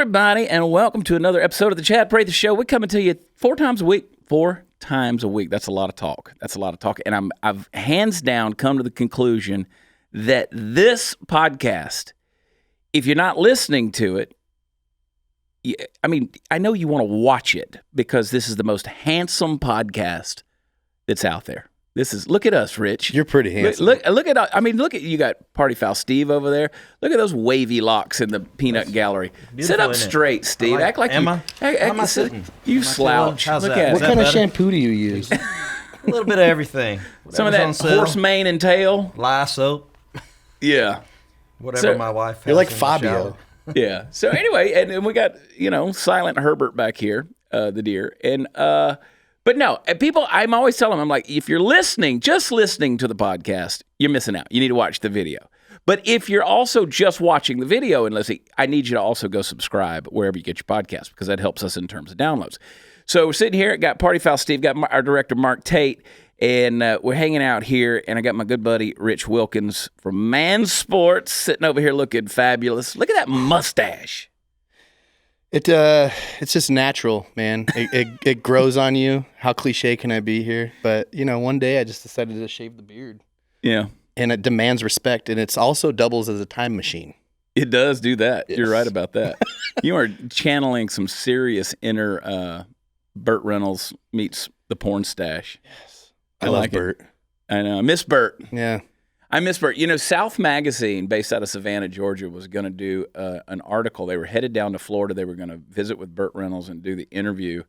everybody, and welcome to another episode of the Chad Prather Show. We're coming to you 4 times a week. 4 times a week. That's a lot of talk. And I've hands down come to the conclusion that this podcast, if you're not listening to it, I know you want to watch it because this is the most handsome podcast that's out there. Look at us, Rich. You're pretty handsome. Look at you got Party Foul Steve over there. Look at those wavy locks in the peanut gallery. Sit up straight, Steve. Act like am I sitting? You slouch. How's Look that? at What it. kind of shampoo do you use? A little bit of everything. Some of that horse mane and tail. Lye soap. Yeah. Whatever my wife has. You're like in the Fabio. Yeah. shower. So anyway, and we got, Silent Herbert back here, the deer. And but no, people, I'm always telling them, I'm like, if you're just listening to the podcast, you're missing out. You need to watch the video. But if you're also just watching the video and listening, I need you to also go subscribe wherever you get your podcast because that helps us in terms of downloads. So we're sitting here, got Party Foul Steve, got our director, Mark Tate, and we're hanging out here, and I got my good buddy, Rich Wilkins from Man Sports, sitting over here looking fabulous. Look at that mustache. It's just natural, man. It grows on you. How cliche can I be here? But, one day I just decided to shave the beard. Yeah. And it demands respect, and it's also doubles as a time machine. It does do that. Yes. You're right about that. You are channeling some serious inner Burt Reynolds meets the porn stash. Yes. I love like Burt. I know. I miss Burt. Yeah. I miss Burt. South Magazine, based out of Savannah, Georgia, was going to do an article. They were headed down to Florida. They were going to visit with Burt Reynolds and do the interview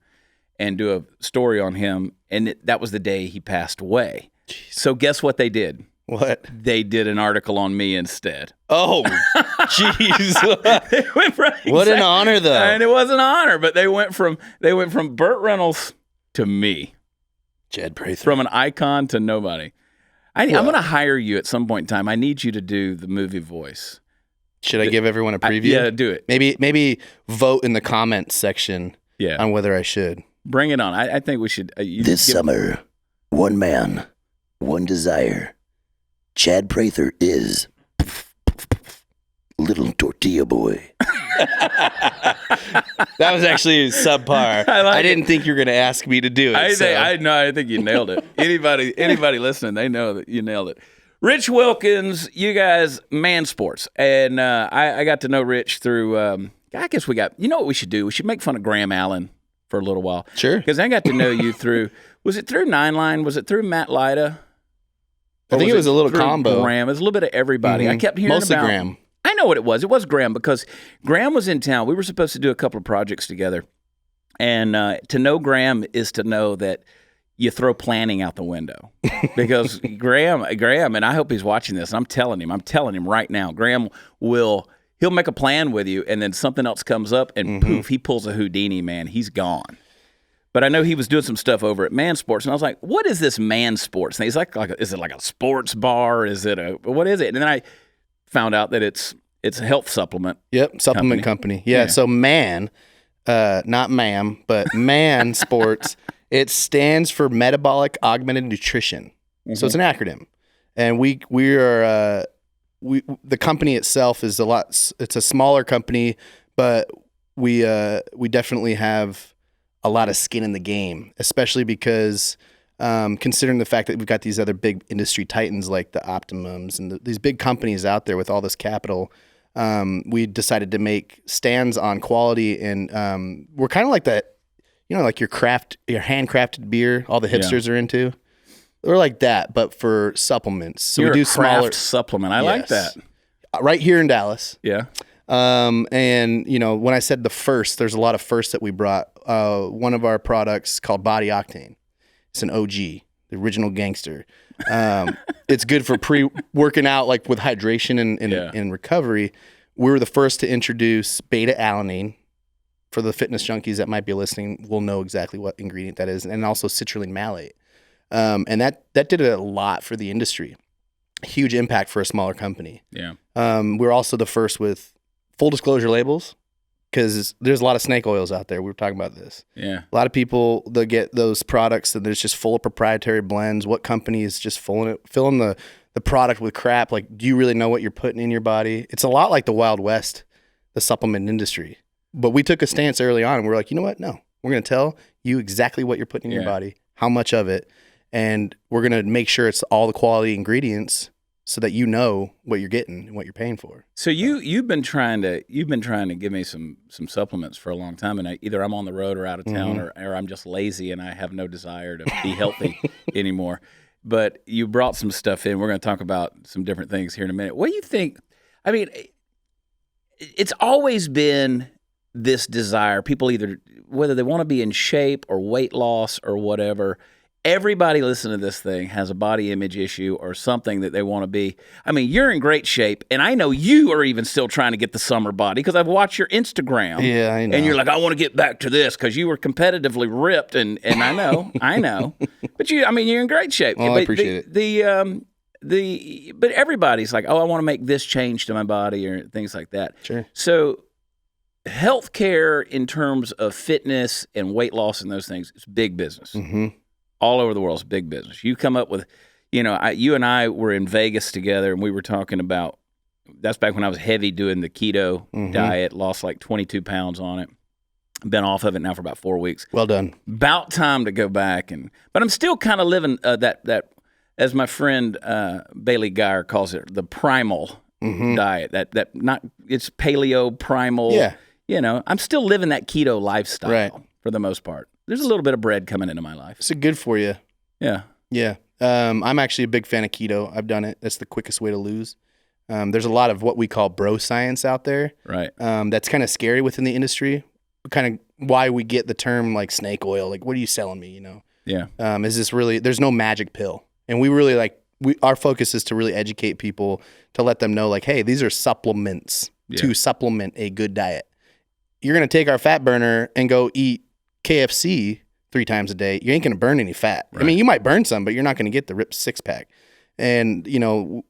and do a story on him. And that was the day he passed away. Jeez. So guess what they did? What? They did an article on me instead. Oh, jeez. What an honor, though. And it was an honor, but they went from Burt Reynolds to me. Chad Prather. From an icon to nobody. I'm going to hire you at some point in time. I need you to do the movie voice. Should I give everyone a preview? Yeah, do it. Maybe vote in the comments section on whether I should. Bring it on. I think we should. This summer, one man, one desire. Chad Prather is Little Tortilla Boy. That was actually subpar. I didn't think you were going to ask me to do it. I think you nailed it. Anybody listening, they know that you nailed it. Rich Wilkins, you guys, Man Sports. And I got to know Rich through, I guess what we should do? We should make fun of Graham Allen for a little while. Sure. Because I got to know you through, was it through Nine Line? Was it through Matt Lyda? I think it was a little combo. Graham. It was a little bit of everybody. Mm-hmm. I kept hearing Mostly about Graham. I know what it was. It was Graham because Graham was in town. We were supposed to do a couple of projects together. And to know Graham is to know that you throw planning out the window. Because Graham, and I hope he's watching this, and I'm telling him right now, Graham he'll make a plan with you, and then something else comes up, and poof, he pulls a Houdini, man. He's gone. But I know he was doing some stuff over at Man Sports, and I was like, what is this Man Sports thing? He's like is it like a sports bar? What is it? And then I found out that it's a health supplement. Yep, supplement company. Yeah, so Man, not ma'am, but Man Sports, it stands for Metabolic Augmented Nutrition. Mm-hmm. So it's an acronym. And the company itself is it's a smaller company, but we definitely have a lot of skin in the game, especially because considering the fact that we've got these other big industry titans like the Optimums and these big companies out there with all this capital, we decided to make stands on quality, and we're kind of like that, like your handcrafted beer all the hipsters are into. We're like that, but for supplements. So You're we do a craft smaller supplement. I like that. Right here in Dallas. Yeah. And when I said the first, there's a lot of firsts that we brought. One of our products called Body Octane. It's an OG, the original gangster. It's good for working out, like with hydration and recovery. We were the first to introduce beta-alanine. For the fitness junkies that might be listening, will know exactly what ingredient that is, and also citrulline malate. And that did a lot for the industry. Huge impact for a smaller company. Yeah. We're also the first with full disclosure labels, because there's a lot of snake oils out there. We were talking about this. Yeah. A lot of people, they'll get those products and there's just full of proprietary blends. What company is just filling the product with crap? Like, do you really know what you're putting in your body? It's a lot like the Wild West, the supplement industry. but we took a stance early on and we're like, you know what? No, we're going to tell you exactly what you're putting in your body, how much of it. And we're going to make sure it's all the quality ingredients so that you know what you're getting and what you're paying for. So you've been trying to give me some supplements for a long time, and either I'm on the road or out of town, or I'm just lazy and I have no desire to be healthy anymore. But you brought some stuff in. We're going to talk about some different things here in a minute. What do you think? I mean, it's always been this desire. People either, whether they want to be in shape or weight loss or whatever, everybody listening to this thing has a body image issue or something that they want to be. I mean, you're in great shape, and I know you are even still trying to get the summer body because I've watched your Instagram. Yeah, I know. And you're like, I want to get back to this because you were competitively ripped, and I know, I know. But you're in great shape. Well, I appreciate it. But everybody's like, oh, I want to make this change to my body or things like that. Sure. So healthcare in terms of fitness and weight loss and those things, it's big business. Mm-hmm. All over the world, it's big business. You come up with, you and I were in Vegas together, and we were talking about, that's back when I was heavy doing the keto diet, lost like 22 pounds on it. Been off of it now for about 4 weeks. Well done. About time to go back. But I'm still kind of living that, as my friend Bailey Geyer calls it, the primal diet. It's paleo, primal. Yeah. I'm still living that keto lifestyle for the most part. There's a little bit of bread coming into my life. It's good for you. Yeah. Yeah. I'm actually a big fan of keto. I've done it. That's the quickest way to lose. There's a lot of what we call bro science out there. Right. That's kind of scary within the industry. Kind of why we get the term like snake oil. Like, what are you selling me? Yeah. Is this really, there's no magic pill. And we really our focus is to really educate people to let them know like, hey, these are supplements to supplement a good diet. You're going to take our fat burner and go eat KFC 3 times a day. You ain't going to burn any fat. Right. I mean, you might burn some, but you're not going to get the ripped 6-pack. And,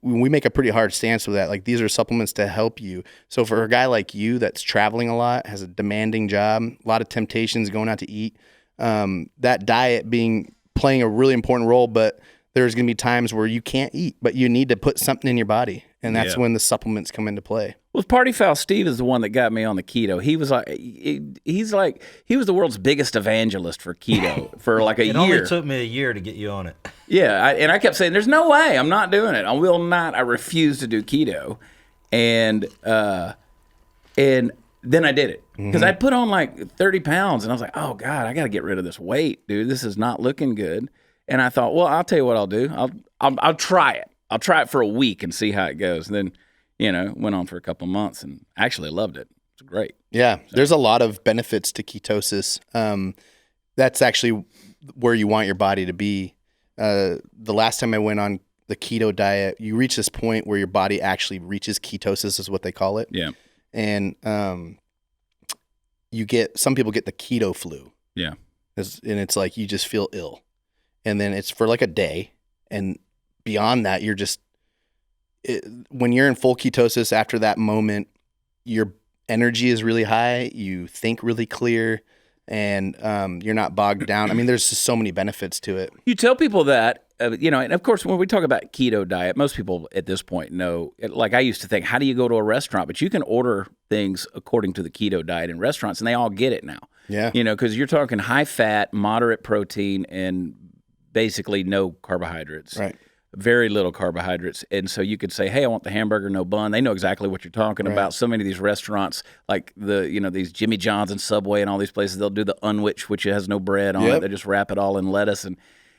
we make a pretty hard stance with that. Like, these are supplements to help you. So for a guy like you that's traveling a lot, has a demanding job, a lot of temptations going out to eat, that diet playing a really important role, but there's going to be times where you can't eat, but you need to put something in your body. And that's when the supplements come into play. Well, Party Foul Steve is the one that got me on the keto. He was he was the world's biggest evangelist for keto for like a year. It only took me a year to get you on it. Yeah, and I kept saying, "There's no way, I'm not doing it. I will not. I refuse to do keto." And then I did it because I put on like 30 pounds, and I was like, "Oh God, I got to get rid of this weight, dude. This is not looking good." And I thought, well, I'll tell you what I'll do. I'll try it. I'll try it for a week and see how it goes. And then, went on for a couple of months and actually loved it. It's great. Yeah, there's a lot of benefits to ketosis. That's actually where you want your body to be. The last time I went on the keto diet, you reach this point where your body actually reaches ketosis, is what they call it. Yeah. And some people get the keto flu. Yeah. And it's like you just feel ill. And then it's for like a day. And beyond that, when you're in full ketosis after that moment, your energy is really high. You think really clear, and you're not bogged down. I mean, there's just so many benefits to it. You tell people that, and of course, when we talk about keto diet, most people at this point know, like I used to think, how do you go to a restaurant? But you can order things according to the keto diet in restaurants, and they all get it now. Yeah. Because you're talking high fat, moderate protein, and basically no carbohydrates. Right. Very little carbohydrates. And so you could say, hey, I want the hamburger, no bun. They know exactly what you're talking about. So many of these restaurants, like these Jimmy John's and Subway and all these places, they'll do the unwich, which has no bread on it. They just wrap it all in lettuce.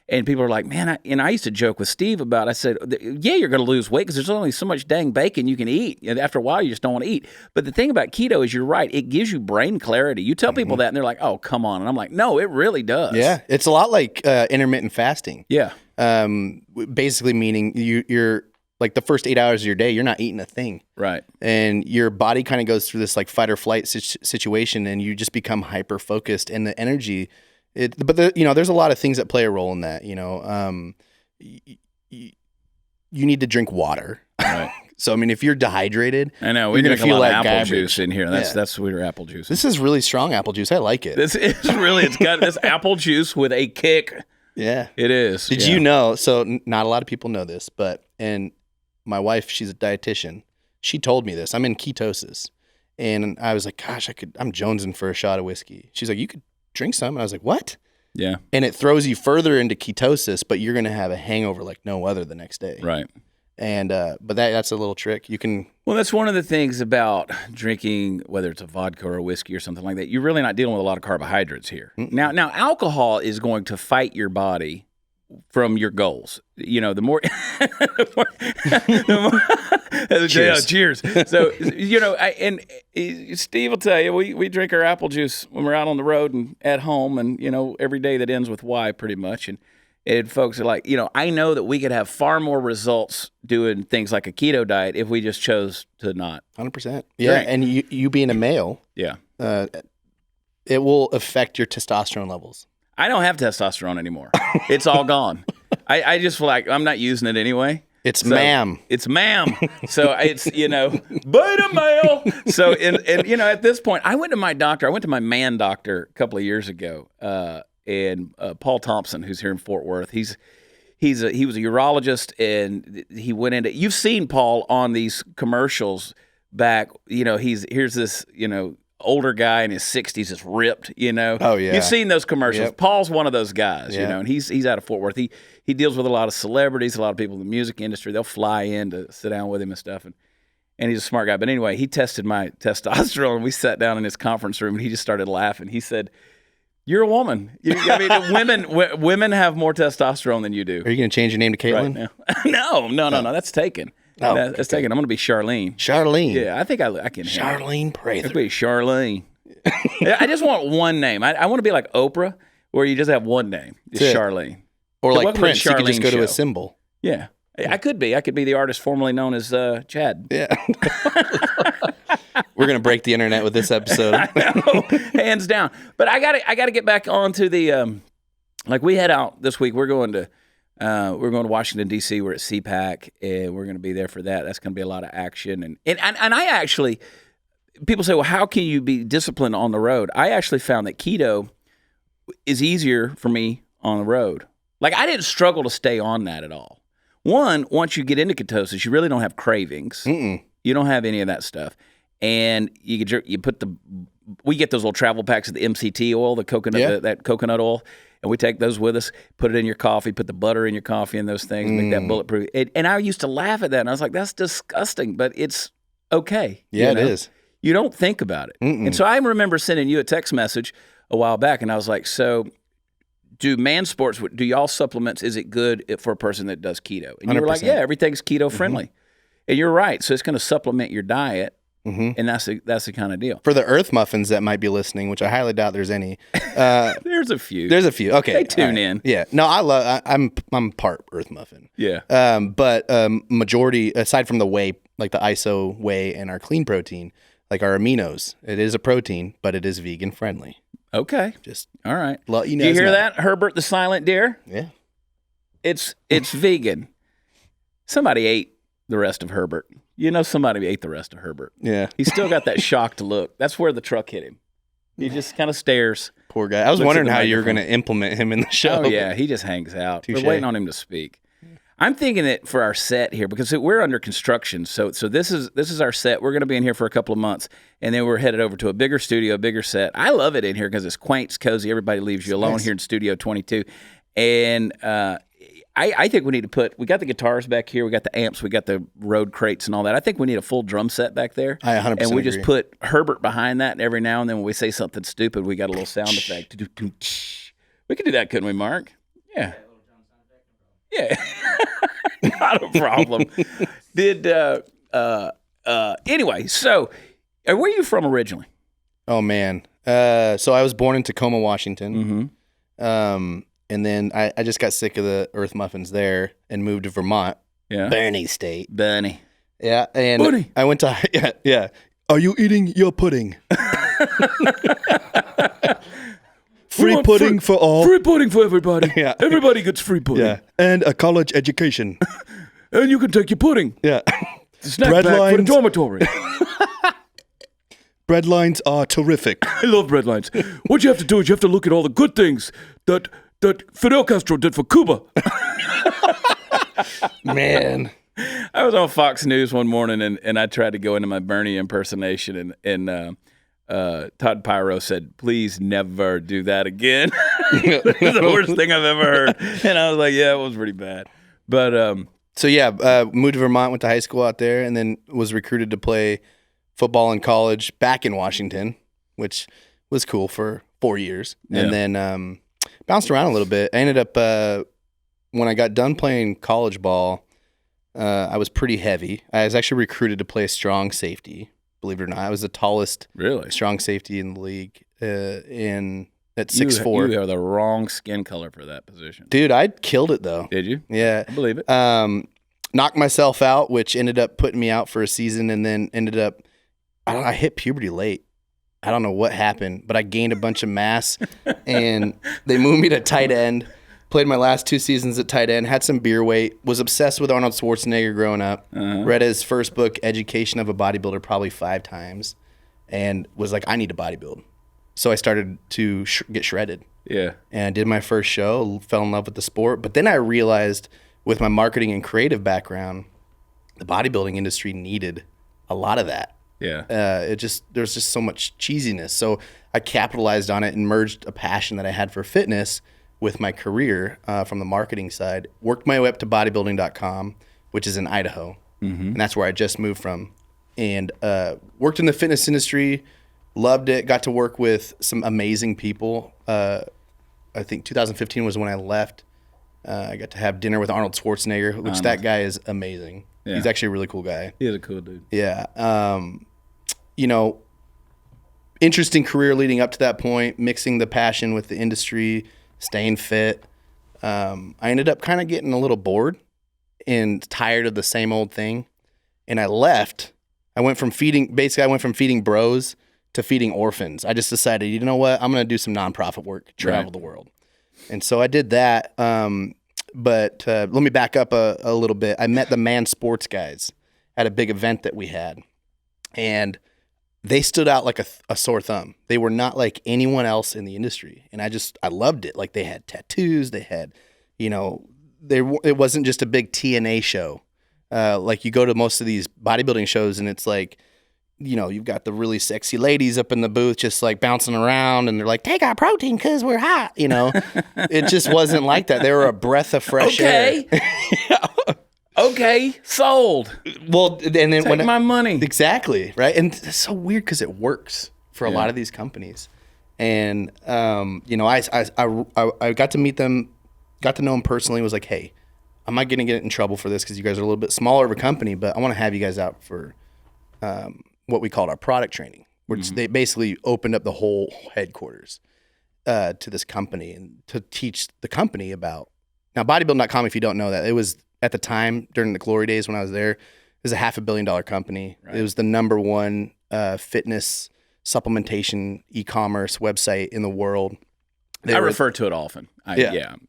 And people are like, man, I used to joke with Steve about, I said, yeah, you're going to lose weight because there's only so much dang bacon you can eat. And after a while, you just don't want to eat. But the thing about keto is you're right. It gives you brain clarity. You tell people that and they're like, oh, come on. And I'm like, no, it really does. Yeah. It's a lot like intermittent fasting. Yeah. Basically meaning you're like the first 8 hours of your day, you're not eating a thing. Right. And your body kind of goes through this like fight or flight situation, and you just become hyper focused, and the energy, there's a lot of things that play a role in that. You need to drink water. Right. So, I mean, if you're dehydrated, I know we drink a lot of apple juice in here. That's sweeter apple juice. This is really strong apple juice. I like it. It's got this apple juice with a kick. Yeah, it is. Did you know? So not a lot of people know this, and my wife, she's a dietitian. She told me this. I'm in ketosis, And I was like, gosh, I'm jonesing for a shot of whiskey. She's like, you could drink some. And I was like, what? Yeah. And it throws you further into ketosis, but you're going to have a hangover like no other the next day. Right. And but that's a little trick. You can. Well, that's one of the things about drinking, whether it's a vodka or a whiskey or something like that. You're really not dealing with a lot of carbohydrates here. Now, alcohol is going to fight your body from your goals. You know, the more, Cheers. Cheers. So, you know, Steve will tell you, we drink our apple juice when we're out on the road and at home, and you know, every day that ends with Y, pretty much. And folks are like, you know, I know that we could have far more results doing things like a keto diet if we just chose to not. 100%. Yeah, drink. and you being a male, Yeah. it will affect your testosterone levels. I don't have testosterone anymore. It's all gone. I just feel like I'm not using it anyway. It's ma'am. It's ma'am. So it's, you know, beta male. So, and you know, at this point, I went to my doctor. I went to my man doctor a couple of years ago. And Paul Thompson, who's here in Fort Worth, he was a urologist, and he went into. You've seen Paul on these commercials back. You know, here's this, you know, older guy in his 60s, is ripped. You know, oh yeah, you've seen those commercials. Yep. Paul's one of those guys. Yeah. You know, and he's out of Fort Worth. He deals with a lot of celebrities, a lot of people in the music industry. They'll fly in to sit down with him and stuff, and he's a smart guy. But anyway, he tested my testosterone, and we sat down in his conference room, and he just started laughing. He said, "You're a woman. I mean, women have more testosterone than you do." Are you going to change your name to Caitlin? Right now. No. That's taken. Oh, that's taken. I'm going to be Charlene. Charlene. Yeah, I think I can. Charlene Prather. I'll be Charlene. I just want one name. I want to be like Oprah, where you just have one name, just Charlene. Or like Welcome to the Prince, you could just go to Charlene a show. symbol. Yeah, I could be. I could be the artist formerly known as Chad. Yeah. We're gonna break the internet with this episode. Hands down. But I gotta get back onto the like we head out this week. We're going to Washington D.C. We're at CPAC, and we're going to be there for that. That's going to be a lot of action. And I actually, people say, well, how can you be disciplined on the road? I actually found that keto is easier for me on the road. Like, I didn't struggle to stay on that at all. One, once you get into ketosis, you really don't have cravings. Mm-mm. You don't have any of that stuff. And we get those little travel packs of the MCT oil, the coconut, that coconut oil, and we take those with us, put it in your coffee, put the butter in your coffee and those things, make that bulletproof. And I used to laugh at that, and I was like, that's disgusting, but it's okay. Yeah, it is. You don't think about it. Mm-mm. And so I remember sending you a text message a while back, and I was like, so do man sports, do y'all supplements, is it good for a person that does keto? And you were like, 100%. yeah, everything's keto friendly. Mm-hmm. And you're right. So it's going to supplement your diet. Mm-hmm. And that's the kind of deal. For the Earth muffins that might be listening, which I highly doubt there's any. There's a few. There's a few. Okay, they tune in. Yeah. No, I'm part Earth muffin. Yeah. But majority, aside from the whey, like the ISO whey and our clean protein, like our aminos, it is a protein, but it is vegan friendly. Okay. Just all right. Let you Do you hear that, Herbert the silent deer? Yeah. It's vegan. Somebody ate the rest of Herbert. You know, somebody ate the rest of Herbert. Yeah. He's still got that shocked look. That's where the truck hit him. He just kind of stares. Poor guy. I was Looks wondering at the how you were microphone. going to implement him in the show. Oh, yeah. He just hangs out. Touché. We're waiting on him to speak. I'm thinking that for our set here, because we're under construction, so this is our set. We're going to be in here for a couple of months, and then we're headed over to a bigger studio, a bigger set. I love it in here because it's quaint, it's cozy. Everybody leaves you alone nice. here in Studio 22. And I think we need to we got the guitars back here, we got the amps, we got the road crates and all that. I think we need a full drum set back there. I 100% And we agree. just put Herbert behind that, and every now and then when we say something stupid, we got a little sound effect. We could do that, couldn't we, Mark? Yeah. Yeah. Not a problem. Anyway, so where are you from originally? Oh, man. So I was born in Tacoma, Washington. Mm-hmm. And then I just got sick of the Earth muffins there and moved to Vermont. Yeah. Bernie State. Bunny. Yeah. And Bunny. I went to, yeah. Are you eating your pudding? Free pudding for all. Free pudding for everybody. Yeah. Everybody gets free pudding. Yeah. And a college education. And you can take your pudding. Yeah. Snack Bread pack for the lines. dormitory. Bread lines are terrific. I love bread lines. What you have to do is you have to look at all the good things that Fidel Castro did for Cuba. Man. I was on Fox News one morning, and I tried to go into my Bernie impersonation, and Todd Pyro said, "Please never do that again." It was the worst thing I've ever heard. And I was like, yeah, it was pretty bad. But So yeah, moved to Vermont, went to high school out there, and then was recruited to play football in college back in Washington, which was cool for 4 years. Yeah. And then bounced around a little bit. I ended up, when I got done playing college ball, I was pretty heavy. I was actually recruited to play strong safety, believe it or not. I was the tallest really, strong safety in the league at 6'4". You are the wrong skin color for that position. Dude, I killed it though. Did you? Yeah. I believe it. Knocked myself out, which ended up putting me out for a season, and then ended up, I hit puberty late. I don't know what happened, but I gained a bunch of mass, and they moved me to tight end. Played my last 2 seasons at tight end, had some beer weight, was obsessed with Arnold Schwarzenegger growing up, read his first book, Education of a Bodybuilder, probably 5 times, and was like, I need to bodybuild. So I started to get shredded. Yeah. And I did my first show, fell in love with the sport. But then I realized with my marketing and creative background, the bodybuilding industry needed a lot of that. Yeah. There's just so much cheesiness. So I capitalized on it and merged a passion that I had for fitness with my career from the marketing side. Worked my way up to bodybuilding.com, which is in Idaho. And that's where I just moved from. And worked in the fitness industry, loved it, got to work with some amazing people. I think 2015 was when I left. I got to have dinner with Arnold Schwarzenegger, which that guy is amazing. Yeah. He's actually a really cool guy. He is a cool dude. Yeah. Interesting career leading up to that point, mixing the passion with the industry, staying fit. I ended up kind of getting a little bored and tired of the same old thing. And I left. I went from feeding bros to feeding orphans. I just decided, you know what? I'm going to do some nonprofit work, travel the world. And so I did that. But let me back up a little bit. I met the Man Sports guys at a big event that we had. And they stood out like a sore thumb. They were not like anyone else in the industry. And I loved it. Like they had tattoos. They had, it wasn't just a big TNA show. Like you go to most of these bodybuilding shows and it's like, you've got the really sexy ladies up in the booth just like bouncing around and they're like, take our protein because we're hot. It just wasn't like that. They were a breath of fresh air. Okay, sold. Well, and then Take my money. Exactly, right? And it's so weird because it works for a lot of these companies. And, I got to meet them, got to know them personally, was like, hey, I'm not going to get in trouble for this because you guys are a little bit smaller of a company, but I want to have you guys out for what we called our product training, which they basically opened up the whole headquarters to this company and to teach the company about. Now, bodybuilding.com, if you don't know that, it was at the time during the glory days when I was there, it was a $500 million company. Right. It was the number one fitness supplementation e-commerce website in the world. I refer to it often. I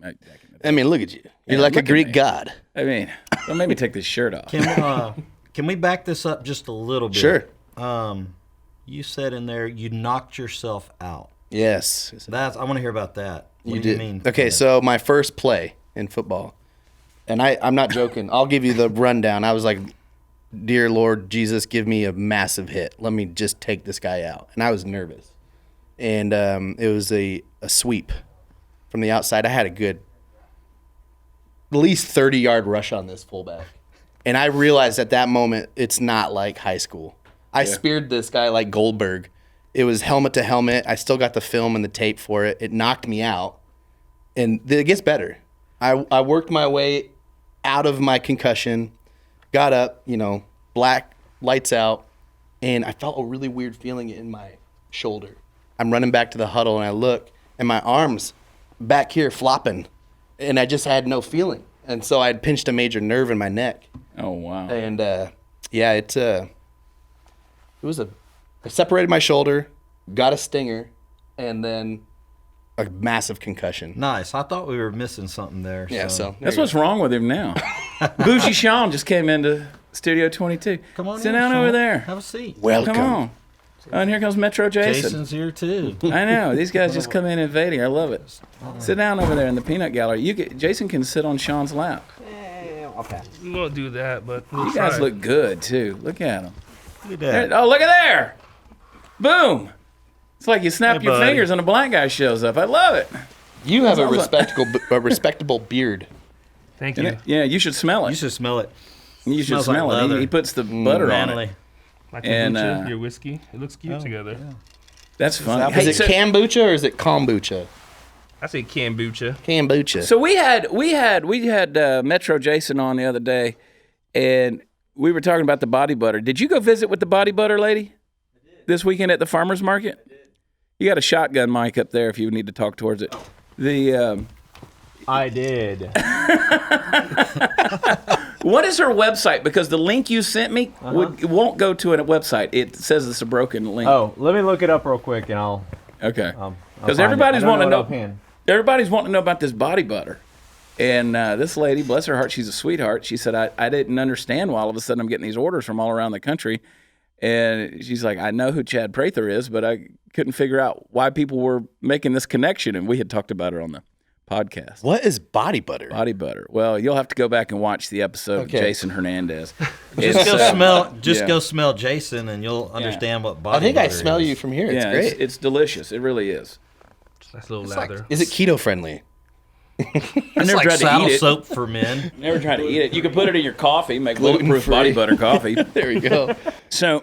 mean, look at you. You're like a Greek god. I mean, don't make me take this shirt off. Can we back this up just a little bit? Sure. You said in there you knocked yourself out. Yes. I want to hear about that. What do you mean? Okay, so my first play in football, and I'm not joking. I'll give you the rundown. I was like, dear Lord Jesus, give me a massive hit. Let me just take this guy out. And I was nervous. And it was a sweep from the outside. I had a good, at least 30-yard rush on this fullback. And I realized at that moment, it's not like high school. I speared this guy like Goldberg. It was helmet to helmet. I still got the film and the tape for it. It knocked me out. And it gets better. I worked my way out of my concussion, got up, black, lights out, and I felt a really weird feeling in my shoulder. I'm running back to the huddle, and I look, and my arm's back here flopping, and I just had no feeling. And so I had pinched a major nerve in my neck. Oh, wow. And, I separated my shoulder, got a stinger, and then a massive concussion. Nice. I thought we were missing something there. Yeah, so that's what's wrong with him now. Bougie Sean just came into Studio 22. Come on, sit down over there. Have a seat. Welcome. Come on. Oh, and here comes Metro Jason. Jason's here too. I know. These guys just come in invading. I love it. Sit down over there in the peanut gallery. Jason can sit on Sean's lap. Okay. We won't do that, but we'll You guys try. look good too. Look at them. Look at that. Oh, look at there! Boom! It's like you snap Hey, your buddy. fingers and a black guy shows up. I love it. You have a Sounds like- respectable beard. Thank you. Yeah, you should smell You it. should smell it. You should smells like smell it. leather. He puts the butter on Manly. it. My And, kombucha, your whiskey. It looks cute Oh, together. That's funny. Is Hey, it so, kombucha or is it kombucha? I say kombucha. Kombucha. so we had Metro Jason on the other day, and we were talking about the body butter. Did you go visit with the body butter lady this weekend at the farmer's market? I did. You got a shotgun mic up there if you need to talk towards it. The I did. what is her website? Because the link you sent me it won't go to a website. It says it's a broken link. Oh, let me look it up real quick, and I'll. Okay. I'll Because find it. everybody's I don't wanting to it know. offhand. Everybody's wanting to know about this body butter. And this lady, bless her heart, she's a sweetheart. She said, I didn't understand why all of a sudden I'm getting these orders from all around the country. And she's like, I know who Chad Prather is, but I couldn't figure out why people were making this connection. And we had talked about it on the podcast. What is body butter? Body butter. Well, you'll have to go back and watch the episode Okay. of Jason Hernandez. Just go It's, smell. Just yeah. go smell Jason, and you'll understand what I body. think I butter smell is. you from here. It's yeah, great. it's delicious. It really is. That's a little lather. Is it keto friendly? I It's never like tried to saddle eat it. soap for men. Never tried to eat it. You could put it in your coffee, make bulletproof body butter coffee. There we go. So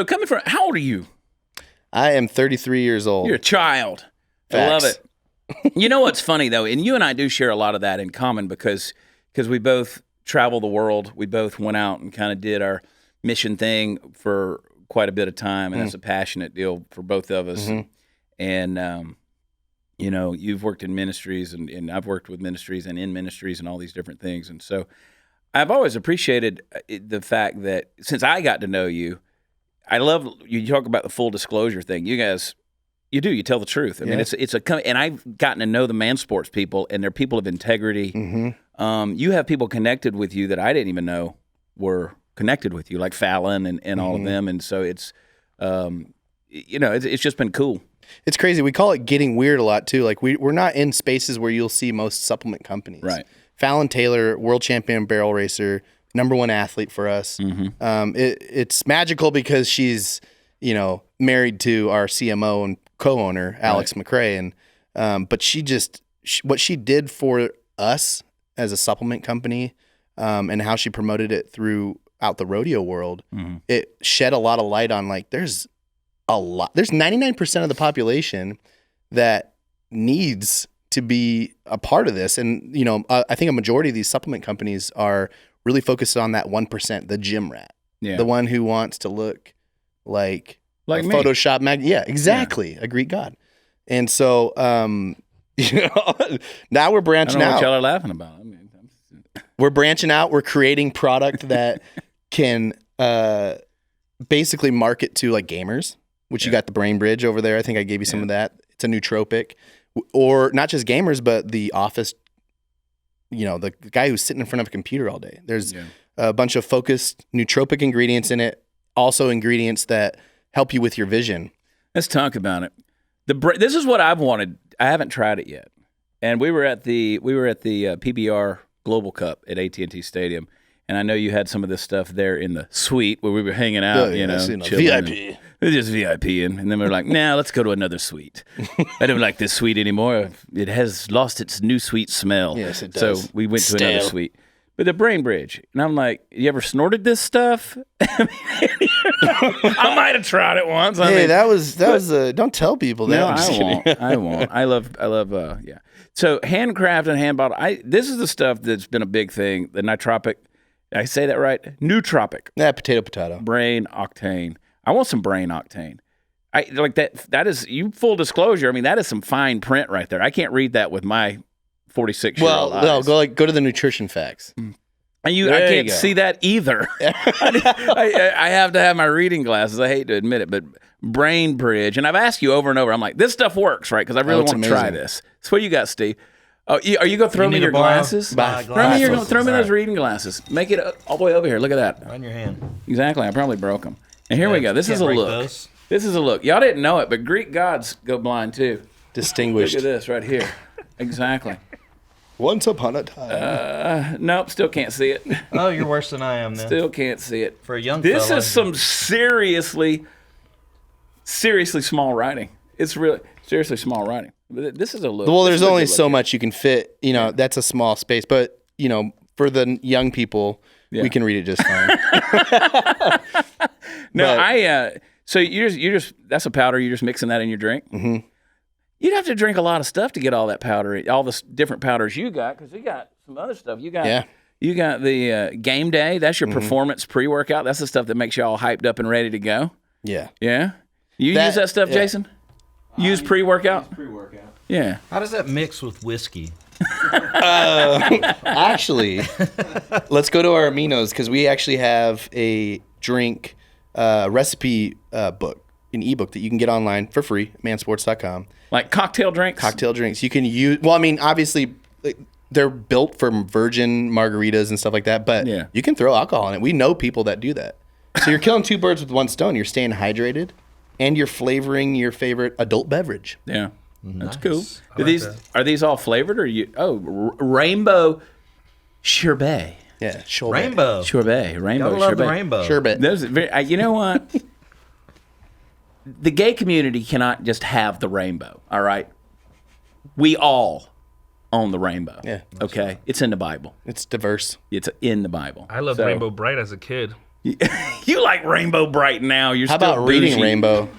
coming from, how old are you? I am 33 years old. You're a child. I love Facts. it. You know what's funny though, and you and I do share a lot of that in common because we both travel the world. We both went out and kind of did our mission thing for quite a bit of time, and that's a passionate deal for both of us. And you know, you've worked in ministries, and I've worked with ministries and in ministries and all these different things. And so I've always appreciated the fact that since I got to know you, I love you talk about the full disclosure thing. You guys, you tell the truth. I mean, it's and I've gotten to know the man sports people, and they're people of integrity. You have people connected with you that I didn't even know were connected with you, like Fallon and all of them. And so it's, you know, it's just been cool. It's crazy. We call it getting weird a lot too. Like we're not in spaces where you'll see most supplement companies. Right. Fallon Taylor, world champion barrel racer, #1 athlete for us. It's magical because she's, you know, married to our CMO and co-owner Alex McRae, and but what she did for us as a supplement company, and how she promoted it throughout the rodeo world, it shed a lot of light on like there's 99% of the population that needs to be a part of this. And, you know, I think a majority of these supplement companies are really focused on that 1%, the gym rat, the one who wants to look like a me. Photoshop Yeah, exactly. A Greek god. And so, you know, now we're I don't branching know what out. y'all are laughing about. I mean, We're branching out. We're creating product that can basically market to like gamers, which you got the Brain Bridge over there. I think I gave you some of that. It's a nootropic, or not just gamers, but the office, you know, the guy who's sitting in front of a computer all day. There's a bunch of focused nootropic ingredients in it. Also ingredients that help you with your vision. Let's talk about it. This is what I've wanted. I haven't tried it yet. And we were at the PBR Global Cup at AT&T Stadium. And I know you had some of this stuff there in the suite where we were hanging out, you know, chilling. VIP. We're just VIPing. And then we were like, nah, let's go to another suite. I don't like this suite anymore. It has lost its new sweet smell. Yes, it does. So we went to another suite. But the Brain Bridge. And I'm like, you ever snorted this stuff? I might have tried it once. I Hey, mean, that was don't tell people that. no, I'm just kidding. I won't. I love, yeah. So handcraft and hand bottle. This is the stuff that's been a big thing. The nootropic. Did I say that right? Nootropic. Yeah, potato. Brain octane. I want some brain octane. I like that. That is you. Full disclosure. I mean, that is some fine print right there. I can't read that with my 46-year-old eyes. No, go to the nutrition facts. And I There you can't go. see that either. I have to have my reading glasses. I hate to admit it, but Brain Bridge, and I've asked you over and over. I'm like, this stuff works, right? Because I really it's want to try amazing. this. So what you got, Steve? Oh, are you gonna throw You me need your to borrow glasses? my Throw me glasses. those reading glasses. Make it all the way over here. Look at that. On your hand. Exactly. I probably broke them. And here we go. This Can't is a break look. those. This is a look. Y'all didn't know it, but Greek gods go blind too. Distinguished. Look at this right here. Exactly. Once upon a time. Nope, still can't see it. Oh, you're worse than I am then. Still can't see it. For a young This fella. is some seriously small writing. It's really seriously small writing. This is a little. Well, there's only so much you can fit. You know, that's a small space. But, you know, for the young people, we can read it just fine. No, But- so you're just that's a powder. You're just mixing that in your drink. Mhm. You'd have to drink a lot of stuff to get all that powder, all the different powders you got, because you got some other stuff. You got the Game Day. That's your performance pre-workout. That's the stuff that makes you all hyped up and ready to go. Yeah. Yeah. You use that stuff, Jason? Use pre-workout? Pre-workout. Yeah. How does that mix with whiskey? Actually, let's go to our aminos because we actually have a drink recipe book, an ebook that you can get online for free, mansports.com. Like cocktail drinks? Cocktail drinks. You can use, well, I mean, obviously, they're built from virgin margaritas and stuff like that, but you can throw alcohol in it. We know people that do that. So you're killing two birds with one stone. You're staying hydrated, and you're flavoring your favorite adult beverage. Yeah. That's cool. Are these all flavored or rainbow sherbet? Yeah, Rainbow. Sherbet. Rainbow Gotta love the sherbet. rainbow. Sherbet. Those are very, you know what? The gay community cannot just have the rainbow, all right? We all own the rainbow. Yeah. Okay? It's in the Bible. It's diverse. It's in the Bible. I loved Rainbow Bright as a kid. You like Rainbow Bright now. You're How still about reading bougie. Rainbow?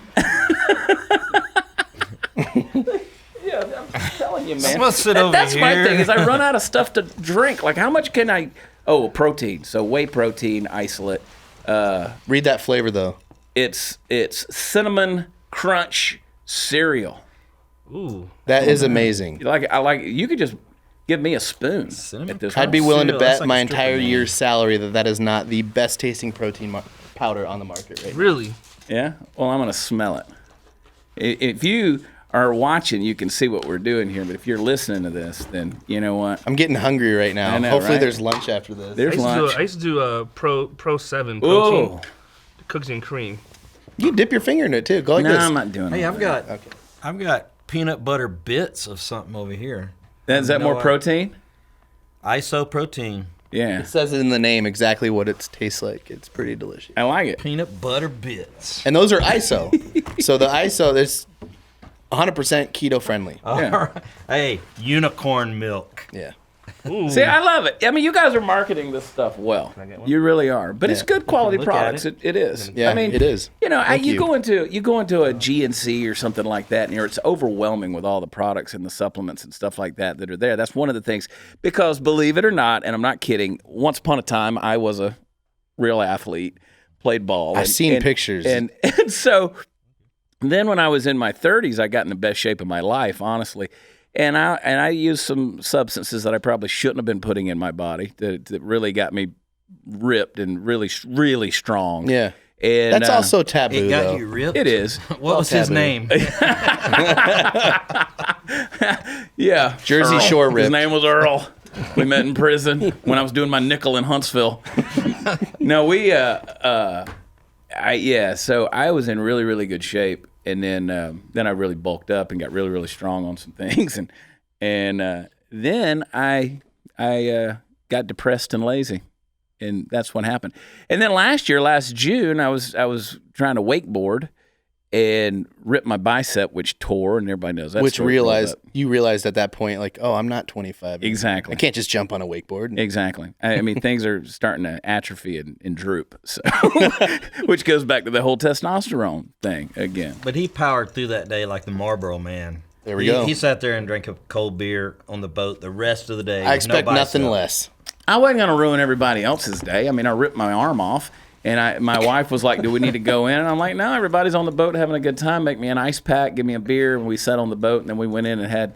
Yeah, I'm telling you, man. I'm gonna sit over That's my here. thing is I run out of stuff to drink. Like, how much can I... Oh, protein. So whey protein isolate. Read that flavor, though. It's cinnamon crunch cereal. Ooh. That is amazing. I like. You could just give me a spoon at this I'd be point. willing to cereal, that's bet like my a stripper entire name. year's salary that is not the best tasting protein powder on the market right now. Really? Yeah. Well, I'm gonna smell it. If you are watching, you can see what we're doing here. But if you're listening to this, then you know what? I'm getting hungry right now. I know, Hopefully right? there's lunch after this. There's lunch. I used to do Pro 7 protein. Oh, Cookies and cream. You dip your finger in it too. Go like no, this. I'm not doing Hey, it. I've got peanut butter bits of something over here. Is that more protein? Iso protein. Yeah, It says it in the name exactly what it tastes like. It's pretty delicious. I like it. Peanut butter bits. And those are ISO. So the ISO, there's 100% keto friendly. Yeah. Hey, unicorn milk. Yeah. See, I love it. I mean, you guys are marketing this stuff well. You really are. But it's good quality look at products. it. It is. Yeah, I mean, it is. You know, Thank you you. go into a GNC or something like that, and it's overwhelming with all the products and the supplements and stuff like that are there. That's one of the things. Because believe it or not, and I'm not kidding, once upon a time I was a real athlete, played ball. I've seen pictures. And so then when I was in my 30s, I got in the best shape of my life, honestly. And I used some substances that I probably shouldn't have been putting in my body that really got me ripped and really, really strong. Yeah. And That's also taboo, It got though. you ripped. it is. What was his taboo. name? Yeah. Jersey Earl. Shore His ripped. name was Earl. We met in prison when I was doing my nickel in Huntsville. No, so I was in really, really good shape. And then I really bulked up and got really, really strong on some things. And then I got depressed and lazy. And that's what happened. And then last June, I was trying to wakeboard and ripped my bicep, which tore, and everybody knows that. Which you realized at that point, like, oh, I'm not 25. Exactly. I can't just jump on a wakeboard. Exactly. I mean, things are starting to atrophy and droop. So, which goes back to the whole testosterone thing again. But he powered through that day like the Marlboro Man. There we go. He sat there and drank a cold beer on the boat the rest of the day. I expect no nothing bicep. less. I wasn't going to ruin everybody else's day. I mean, I ripped my arm off, and my wife was like, "Do we need to go in?" And I'm like, "No, everybody's on the boat having a good time. Make me an ice pack, give me a beer." And we sat on the boat, and then we went in and had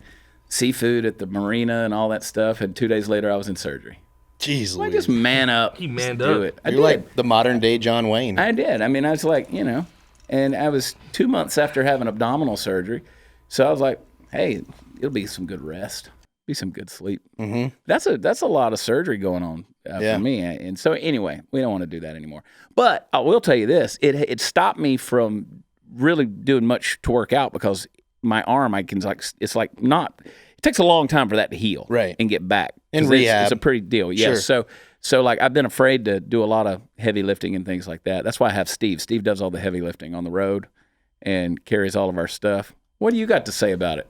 seafood at the marina and all that stuff. And 2 days later, I was in surgery. Jeez, I Louise. just man up. He manned do up. it. I You're did. like the modern day John Wayne. I did. I mean, I was like, and I was 2 months after having abdominal surgery. So I was like, hey, it'll be some good rest, be some good sleep. Mm-hmm. That's a lot of surgery going on for me. And so anyway, we don't want to do that anymore. But I will tell you this, it stopped me from really doing much to work out because my arm, it's takes a long time for that to heal, Right. and get back. And 'Cause rehab. it's a pretty deal. Yeah. Sure. So like I've been afraid to do a lot of heavy lifting and things like that. That's why I have Steve. Steve does all the heavy lifting on the road and carries all of our stuff. What do you got to say about it?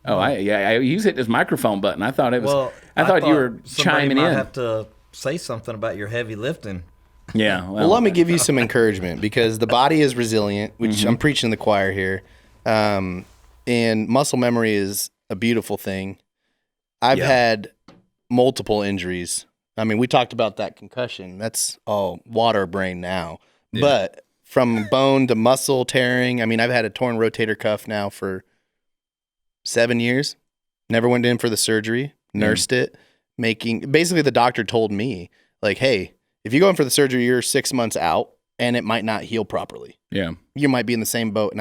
Oh, I use it as microphone button. I thought it was. Well, I thought you were somebody chiming might in. have to say something about your heavy lifting. Yeah. Well, let me give you some encouragement because the body is resilient, which I'm preaching to the choir here. And muscle memory is a beautiful thing. I've had multiple injuries. I mean, we talked about that concussion. That's all water brain now. Yeah. But from bone to muscle tearing, I mean, I've had a torn rotator cuff now for 7 years. Never went in for the surgery, nursed it, basically the doctor told me, like, hey, if you go in for the surgery, you're 6 months out and it might not heal properly. Yeah. You might be in the same boat.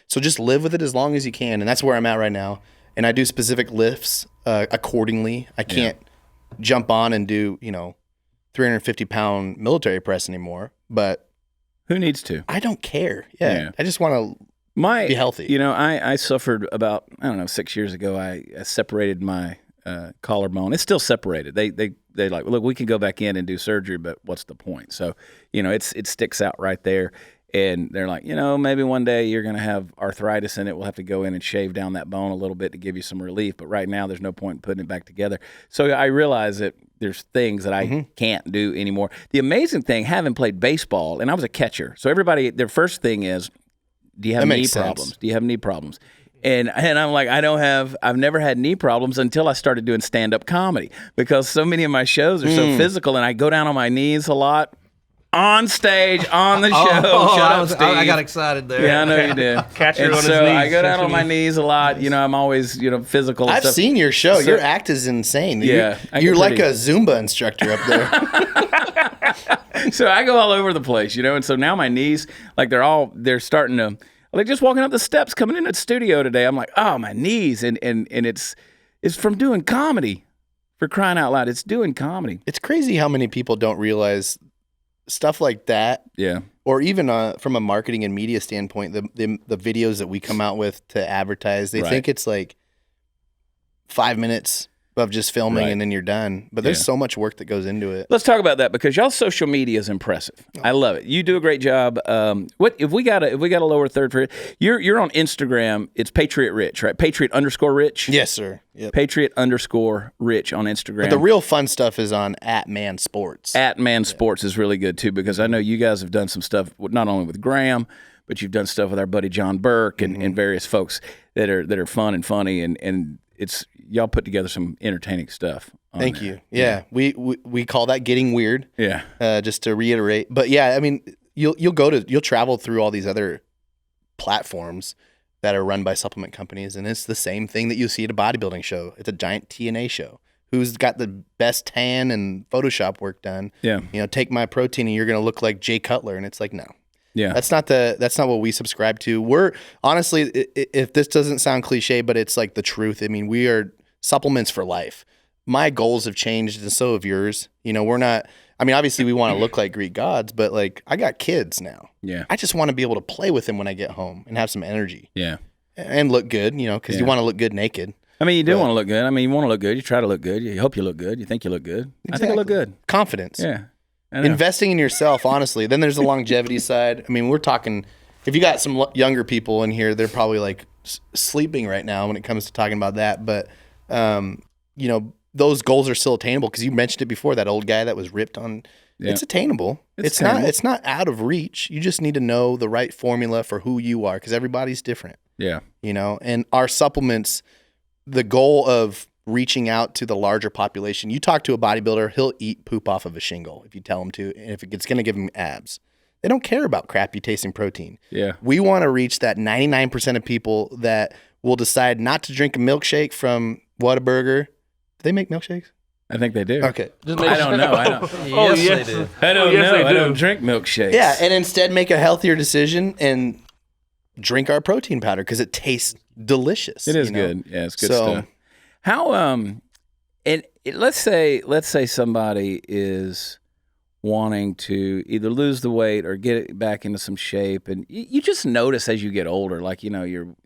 So just live with it as long as you can. And that's where I'm at right now. And I do specific lifts accordingly. I can't jump on and do, 350-pound military press anymore. But who needs to? I don't care. Yeah. I just want to be healthy. I suffered about, 6 years ago. I separated my collarbone. It's still separated. They like, look, we can go back in and do surgery, but what's the point? So, it sticks out right there. And they're like, maybe one day you're going to have arthritis in it. We'll have to go in and shave down that bone a little bit to give you some relief. But right now, there's no point in putting it back together. So I realize that there's things that I can't do anymore. The amazing thing, having played baseball, and I was a catcher. So everybody, their first thing is, do you have knee problems? Do you have knee problems? And I'm like, I've never had knee problems until I started doing stand-up comedy because so many of my shows are so physical and I go down on my knees a lot. On stage, on the show. Shut up, Steve. I got excited there. Yeah, I know you did. Catcher and on his so knees. I go down on my knees a lot. I'm always, physical. I've seen your show. Your act is insane. Yeah. You're like a Zumba instructor up there. So I go all over the place, and so now my knees, like they're starting to, like just walking up the steps coming in the studio today, I'm like, oh, my knees. And it's from doing comedy, for crying out loud. It's doing comedy. It's crazy how many people don't realize stuff like that. Yeah. Or even from a marketing and media standpoint, the videos that we come out with to advertise, they think it's like 5 minutes of just filming and then you're done. But there's so much work that goes into it. Let's talk about that because y'all's social media is impressive. I love it. You do a great job. What if we got a lower third for it? You're on Instagram. It's Patriot Rich, right? Patriot_Rich. Yes, sir. Yep. Patriot_Rich on Instagram. But the real fun stuff is on @mansports. @mansports is really good too because I know you guys have done some stuff not only with Graham, but you've done stuff with our buddy John Burke and various folks that are fun and funny and it's y'all put together some entertaining stuff. Thank you. Yeah. We call that getting weird. Yeah. Just to reiterate. But yeah, I mean, you'll travel through all these other platforms that are run by supplement companies, and it's the same thing that you see at a bodybuilding show. It's a giant TNA show. Who's got the best tan and Photoshop work done? Yeah. Take my protein and you're going to look like Jay Cutler, and it's like, no. Yeah. That's not what we subscribe to. We're honestly, if this doesn't sound cliche, but it's like the truth. I mean, we are supplements for life. My goals have changed and so have yours. We're not, I mean, obviously we want to look like Greek gods, but like I got kids now. Yeah. I just want to be able to play with them when I get home and have some energy. Yeah. And look good, because you want to look good naked. I mean, you do want to look good. I mean, you want to look good. You try to look good. You hope you look good. You think you look good. Exactly. I think I look good. Confidence. Yeah. Investing in yourself, honestly. Then there's the longevity side. I mean, we're talking, if you got some younger people in here, they're probably like sleeping right now when it comes to talking about that. But, those goals are still attainable because you mentioned it before, that old guy that was ripped on. Yeah. It's attainable. It's not out of reach. You just need to know the right formula for who you are because everybody's different. Yeah. And our supplements, the goal of reaching out to the larger population. You talk to a bodybuilder, he'll eat poop off of a shingle if you tell him to, and if it's going to give him abs. They don't care about crappy tasting protein. Yeah. We want to reach that 99% of people that will decide not to drink a milkshake from Whataburger. Do they make milkshakes? I think they do. Okay. I don't know. Yes, they do. I don't know. I don't drink milkshakes. Yeah, and instead make a healthier decision and drink our protein powder because it tastes delicious. It is good. Yeah, it's good stuff. How and let's say somebody is wanting to either lose the weight or get back into some shape, and you just notice as you get older, like you're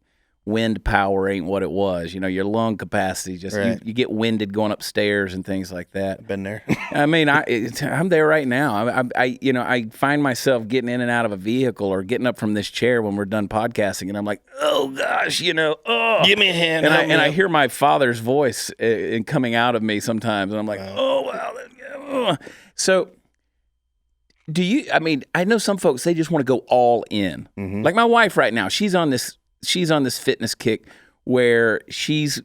wind power ain't what it was. Your lung capacity just Right. you get winded going upstairs and things like that. Been there. I mean, I'm there right now. I find myself getting in and out of a vehicle or getting up from this chair when we're done podcasting, and I'm like, oh gosh, oh. Give me a hand. And I hear my father's voice coming out of me sometimes, and I'm like, oh wow. So, I know some folks, they just want to go all in. Mm-hmm. Like my wife right now, she's on this fitness kick where she just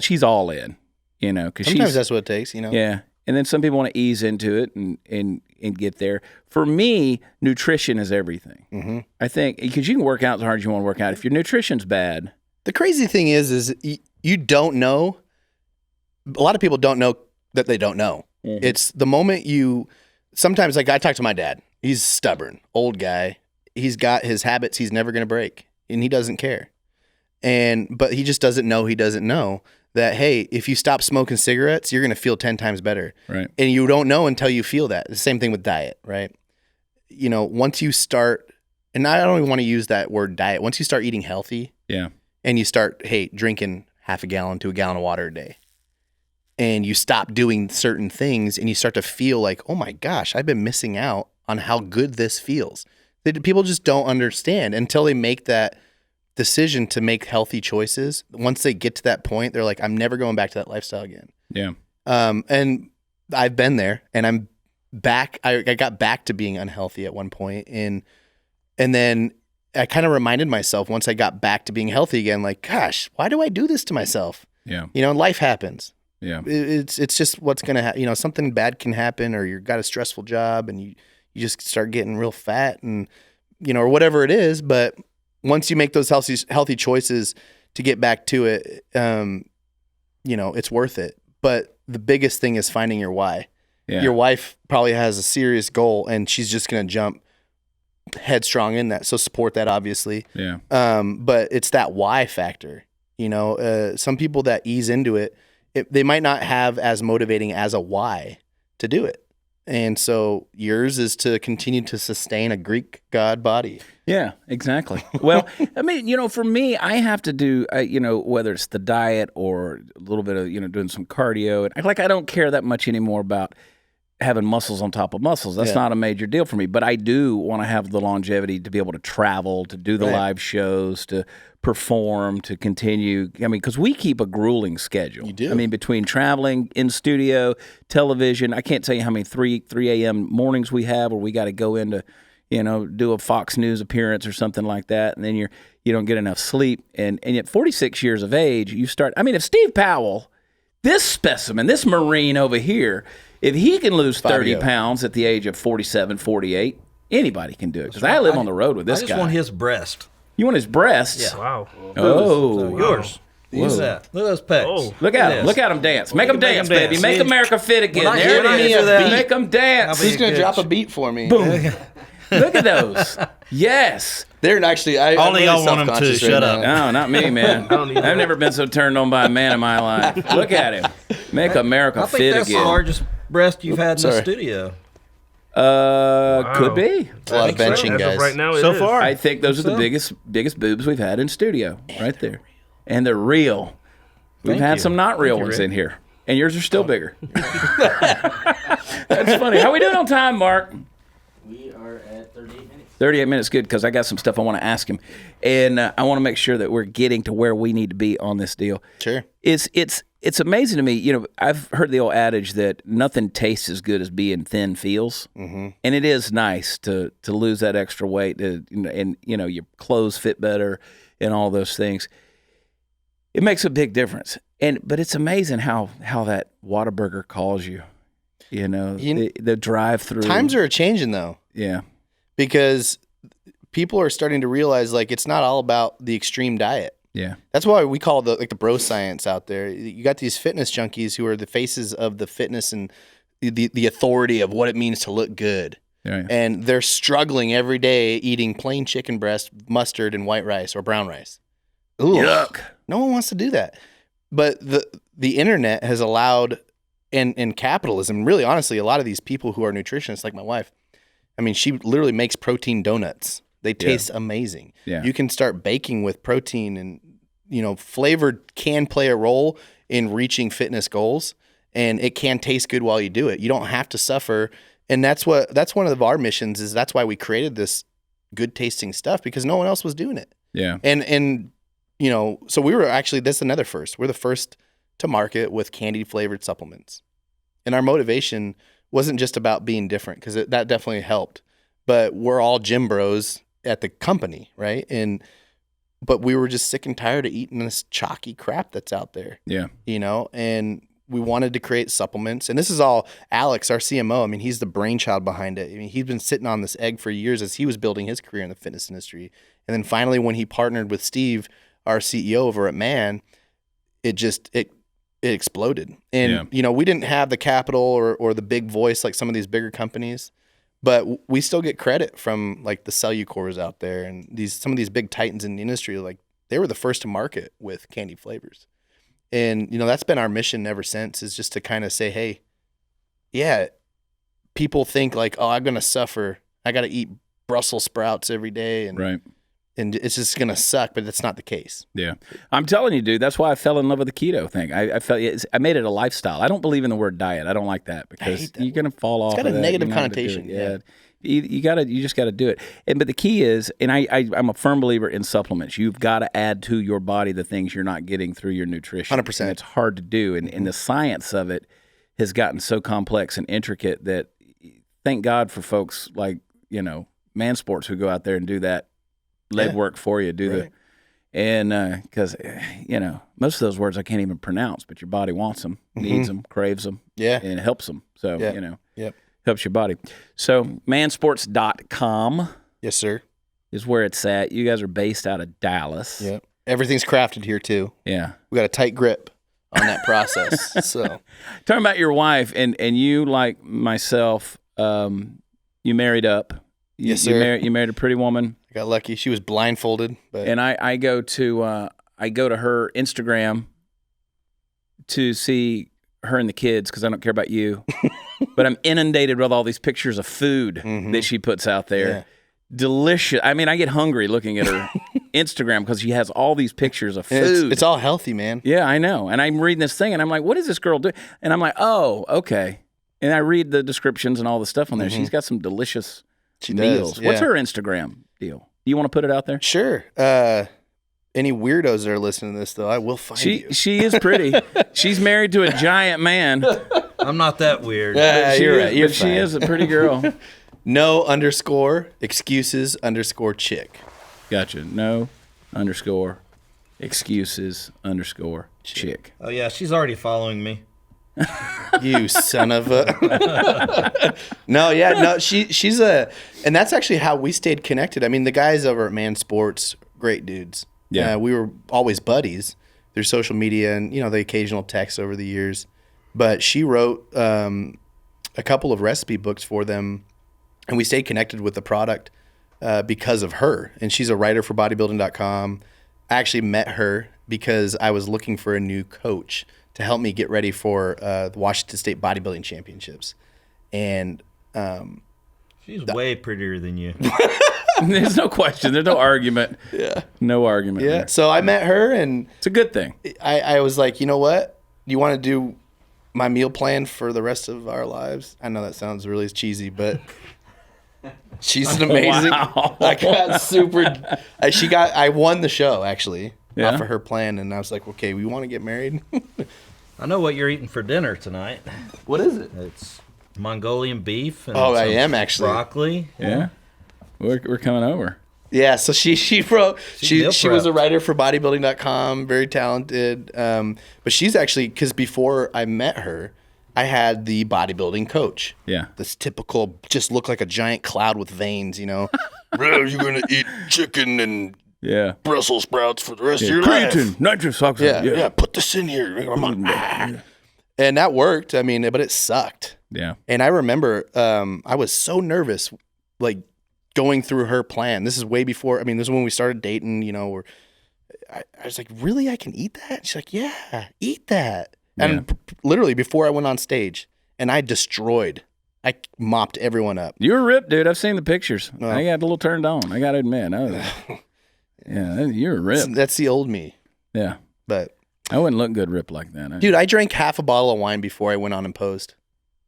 she's all in, because Sometimes that's what it takes, Yeah. And then some people want to ease into it and get there. For me, nutrition is everything. Mm-hmm. I think because you can work out as hard as you want to work out. If your nutrition's bad. The crazy thing is you don't know. A lot of people don't know that they don't know. Mm-hmm. It's the moment sometimes, like I talk to my dad. He's stubborn, old guy. He's got his habits he's never going to break, and he doesn't care. But he just doesn't know he doesn't know that, hey, if you stop smoking cigarettes, you're going to feel 10 times better. Right. And you don't know until you feel that. The same thing with diet, right? Once you start, and I don't even want to use that word diet. Once you start eating healthy, Yeah. and you start, drinking half a gallon to a gallon of water a day, and you stop doing certain things, and you start to feel like, oh my gosh, I've been missing out on how good this feels. People just don't understand until they make that decision to make healthy choices. Once they get to that point, they're like, I'm never going back to that lifestyle again. Yeah. And I've been there, and I'm back. I got back to being unhealthy at one point, and then I kind of reminded myself once I got back to being healthy again, like, gosh, why do I do this to myself? Yeah. Life happens. Yeah. It's just what's going to happen. Something bad can happen, or you've got a stressful job and you just start getting real fat and, or whatever it is. But once you make those healthy choices to get back to it, it's worth it. But the biggest thing is finding your why. Yeah. Your wife probably has a serious goal, and she's just going to jump headstrong in that. So support that, obviously. Yeah. But it's that why factor. Some people that ease into it, they might not have as motivating as a why to do it. And so yours is to continue to sustain a Greek god body. Yeah, exactly. Well, I mean, for me, I have to do, whether it's the diet or a little bit of, doing some cardio. And I don't care that much anymore about having muscles on top of muscles. That's not a major deal for me. But I do want to have the longevity to be able to travel, to do the live shows, to perform, to continue. I mean, because we keep a grueling schedule. You do. I mean, between traveling, in studio, television, I can't tell you how many 3 a.m. mornings we have where we got to go into, do a Fox News appearance or something like that. And then you don't get enough sleep. And at 46 years of age, you start, if Steve Powell, this specimen, this Marine over here, if he can lose 30 pounds at the age of 47, 48, anybody can do it. Because I live on the road with this guy. I just want his breast. You want his breasts? Yeah. Wow. Oh. So yours. Use that. Look at those pecs. Oh. Look at him. Look at him dance. Make him dance, baby. Make America fit again. When I There hear it any of is. that- Make them dance. He's going to drop a beat for me. Boom. Look at those. Yes. They're actually, I'm Only really y'all want 'em to. self-conscious Shut right up. now. No, not me, man. I've never been so turned on by a man in my life. Look at him. Make America I think fit that's again. the largest breast you've had in the Sorry. studio. Could be. It's a lot of benching, As guys. of right now, it So is. far. I think those are the biggest boobs we've had in studio, right there, and they're real. We've had some not real ones in here, and yours are still bigger. That's funny. How we doing on time, Mark? We are at 38 minutes. 38 minutes, good, because I got some stuff I want to ask him, and I want to make sure that we're getting to where we need to be on this deal. Sure. It's amazing to me. I've heard the old adage that nothing tastes as good as being thin feels, and it is nice to lose that extra weight, and your clothes fit better, and all those things. It makes a big difference, but it's amazing how that Whataburger calls you. The drive-through. Times are changing, though. Yeah. Because people are starting to realize, like, it's not all about the extreme diet. Yeah. That's why we call the bro science out there. You got these fitness junkies who are the faces of the fitness and the authority of what it means to look good. Right. And they're struggling every day eating plain chicken breast, mustard, and white rice or brown rice. Ooh, Yuck. no one wants to do that. But the internet has allowed, and capitalism, really honestly, a lot of these people who are nutritionists, like my wife, she literally makes protein donuts They taste amazing. Yeah. You can start baking with protein, and flavor can play a role in reaching fitness goals, and it can taste good while you do it. You don't have to suffer. And that's one of our missions is that's why we created this good tasting stuff, because no one else was doing it. Yeah. And so we were actually, that's another first. We're the first to market with candy flavored supplements. And our motivation wasn't just about being different, because that definitely helped. But we're all gym bros at the company, right? But we were just sick and tired of eating this chalky crap that's out there. Yeah. And we wanted to create supplements. And this is all Alex, our CMO. I mean, he's the brainchild behind it. I mean, he's been sitting on this egg for years as he was building his career in the fitness industry. And then finally, when he partnered with Steve, our CEO over at Man, it exploded. And, we didn't have the capital or the big voice like some of these bigger companies, but we still get credit from like the Cellucors out there and some of these big titans in the industry. Like, they were the first to market with candy flavors. And, that's been our mission ever since, is just to kind of say, hey, yeah, people think like, oh, I'm going to suffer. I got to eat Brussels sprouts every day. And, right. And it's just going to suck, but that's not the case. Yeah. I'm telling you, dude, that's why I fell in love with the keto thing. I made it a lifestyle. I don't believe in the word diet. I don't like that, because you're going to fall off. It's got of a that. negative You know how to do it. connotation. Yeah. You just got to do it. But the key is, and I'm a firm believer in supplements. You've got to add to your body the things you're not getting through your nutrition. 100%. And it's hard to do. And the science of it has gotten so complex and intricate that thank God for folks like, Man Sports who go out there and do that leg work for you, because most of those words I can't even pronounce, but your body wants them, needs them, craves them, and it helps them. So helps your body. So mansports.com, yes sir, is where it's at. You guys are based out of Dallas. Yeah, everything's crafted here too. Yeah, we got a tight grip on that process. So talking about your wife and you, like myself, you married up. Yes sir. You married a pretty woman. I got lucky. She was blindfolded, but and I go to her Instagram to see her and the kids, because I don't care about you. But I'm inundated with all these pictures of food that she puts out there. Yeah. Delicious. I mean, I get hungry looking at her Instagram, because she has all these pictures of food. It's all healthy, man. Yeah, I know. And I'm reading this thing, and I'm like, what is this girl doing? And I'm like, oh, okay. And I read the descriptions and all the stuff on there. She's got some delicious meals. What's her Instagram deal? Do you want to put it out there? Sure. Any weirdos that are listening to this, though, I will find you. She is pretty. She's married to a giant man. I'm not that weird. You're right. You're fine. She is a pretty girl. No_excuses_chick. Gotcha. No_excuses_chick. Oh, yeah, she's already following me. You son of a. She's and that's actually how we stayed connected. I mean, the guys over at Man Sports, great dudes. Yeah. We were always buddies through social media and, the occasional text over the years. But she wrote a couple of recipe books for them, and we stayed connected with the product because of her. And she's a writer for bodybuilding.com. I actually met her because I was looking for a new coach to help me get ready for the Washington State Bodybuilding Championships. And she's way prettier than you. There's no question. There's no argument. Yeah. No argument. Yeah. There. So I met her, and it's a good thing. I was like, you know what? You want to do my meal plan for the rest of our lives? I know that sounds really cheesy, but she's an amazing. Wow. I got super. I won the show actually off of her plan, and I was like, okay, we want to get married. I know what you're eating for dinner tonight. What is it? It's Mongolian beef. And I am actually broccoli. Yeah. We're coming over. Yeah, so she wrote. She was a writer for bodybuilding.com, very talented. But she's actually, because before I met her, I had the bodybuilding coach. Yeah. This typical, just look like a giant cloud with veins, Bro, you're gonna eat chicken and Brussels sprouts for the rest of your creatine, life. nitrous oxide. Yeah. Put this in here. And that worked. I mean, but it sucked. Yeah. And I remember I was so nervous, like, going through her plan. This is way before, this is when we started dating, or I was like, really, I can eat that? She's like, yeah, eat that. And literally before I went on stage, and I destroyed I mopped everyone up. You were ripped, dude. I've seen the pictures. Oh. I got a little turned on. I got to admit. Yeah, you were ripped. That's the old me. Yeah. But I wouldn't look good ripped like that. dude, I drank half a bottle of wine before I went on and posed.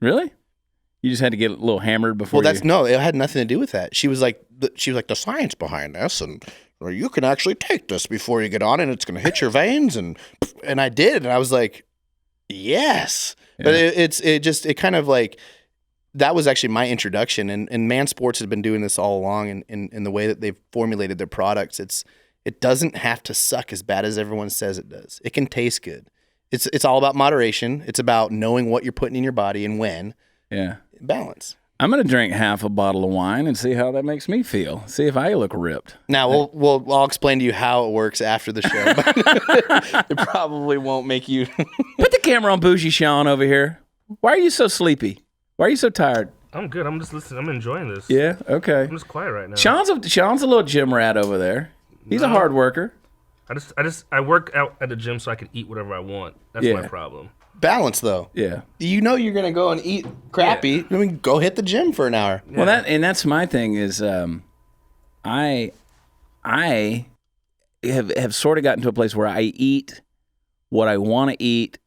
Really? You just had to get a little hammered before No, it had nothing to do with that. She was like the science behind this, and you can actually take this before you get on, and it's going to hit your veins, and I did, and I was like, yes. Yeah. But it kind of like, that was actually my introduction, and Man Sports has been doing this all along, in the way that they've formulated their products. It doesn't have to suck as bad as everyone says it does. It can taste good. It's all about moderation. It's about knowing what you're putting in your body and when. Yeah. Balance. I'm going to drink half a bottle of wine and see how that makes me feel. See if I look ripped. Now, I'll explain to you how it works after the show. But it probably won't make you. Put the camera on Bougie Sean over here. Why are you so sleepy? Why are you so tired? I'm good. I'm just listening. I'm enjoying this. Yeah, okay. I'm just quiet right now. Sean's a little gym rat over there. He's a hard worker. I work out at the gym so I can eat whatever I want. That's Yeah. my problem. Balance, though. Yeah. You know you're going to go and eat crappy. I mean, go hit the gym for an hour. Yeah. Well, that's my thing is I have sort of gotten to a place where I eat what I want to eat,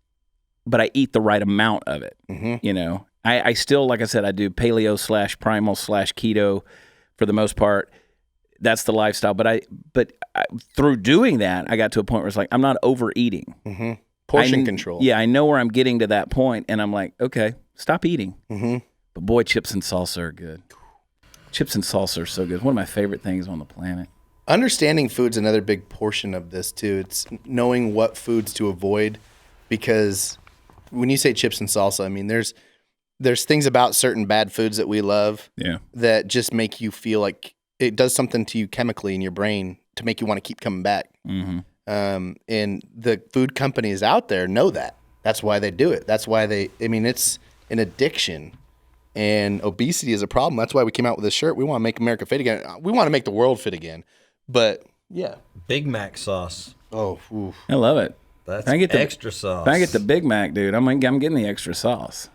but I eat the right amount of it. Mm-hmm. You know, I still, like I said, I do paleo/primal/keto for the most part. That's the lifestyle. But through doing that, I got to a point where it's like, I'm not overeating. Mm-hmm. Portion control. Yeah, I know where I'm getting to that point, and I'm like, okay, stop eating. Mm-hmm. But boy, chips and salsa are good. Chips and salsa are so good. One of my favorite things on the planet. Understanding food's another big portion of this, too. It's knowing what foods to avoid, because when you say chips and salsa, I mean, there's things about certain bad foods that we love that just make you feel like it does something to you chemically in your brain to make you want to keep coming back. Mm-hmm. And the food companies out there know that. That's why they do it. That's why it's an addiction, and obesity is a problem. That's why we came out with this shirt. We want to make America fit again. We want to make the world fit again. But yeah. Big Mac sauce. Oh, oof. I love it. That's I get the extra sauce. If I get the Big Mac, dude, I'm getting the extra sauce.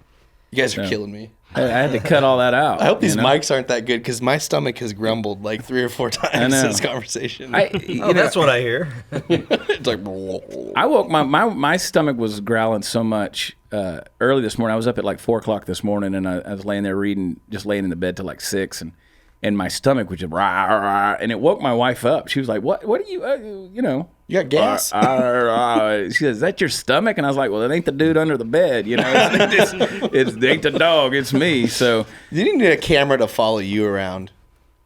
You guys are killing me. I had to cut all that out. I hope these mics aren't that good, because my stomach has grumbled like 3 or 4 times in this conversation. That's what I hear. It's like, I woke my stomach was growling so much early this morning. I was up at like 4 o'clock this morning, and I was laying there reading, just laying in the bed till like 6, and my stomach was just rah, rah, and it woke my wife up. She was like, "What are you? You got gas." She says, "Is that your stomach?" And I was like, "Well, it ain't the dude under the bed. You know, it ain't the dog. It's me." So you need a camera to follow you around.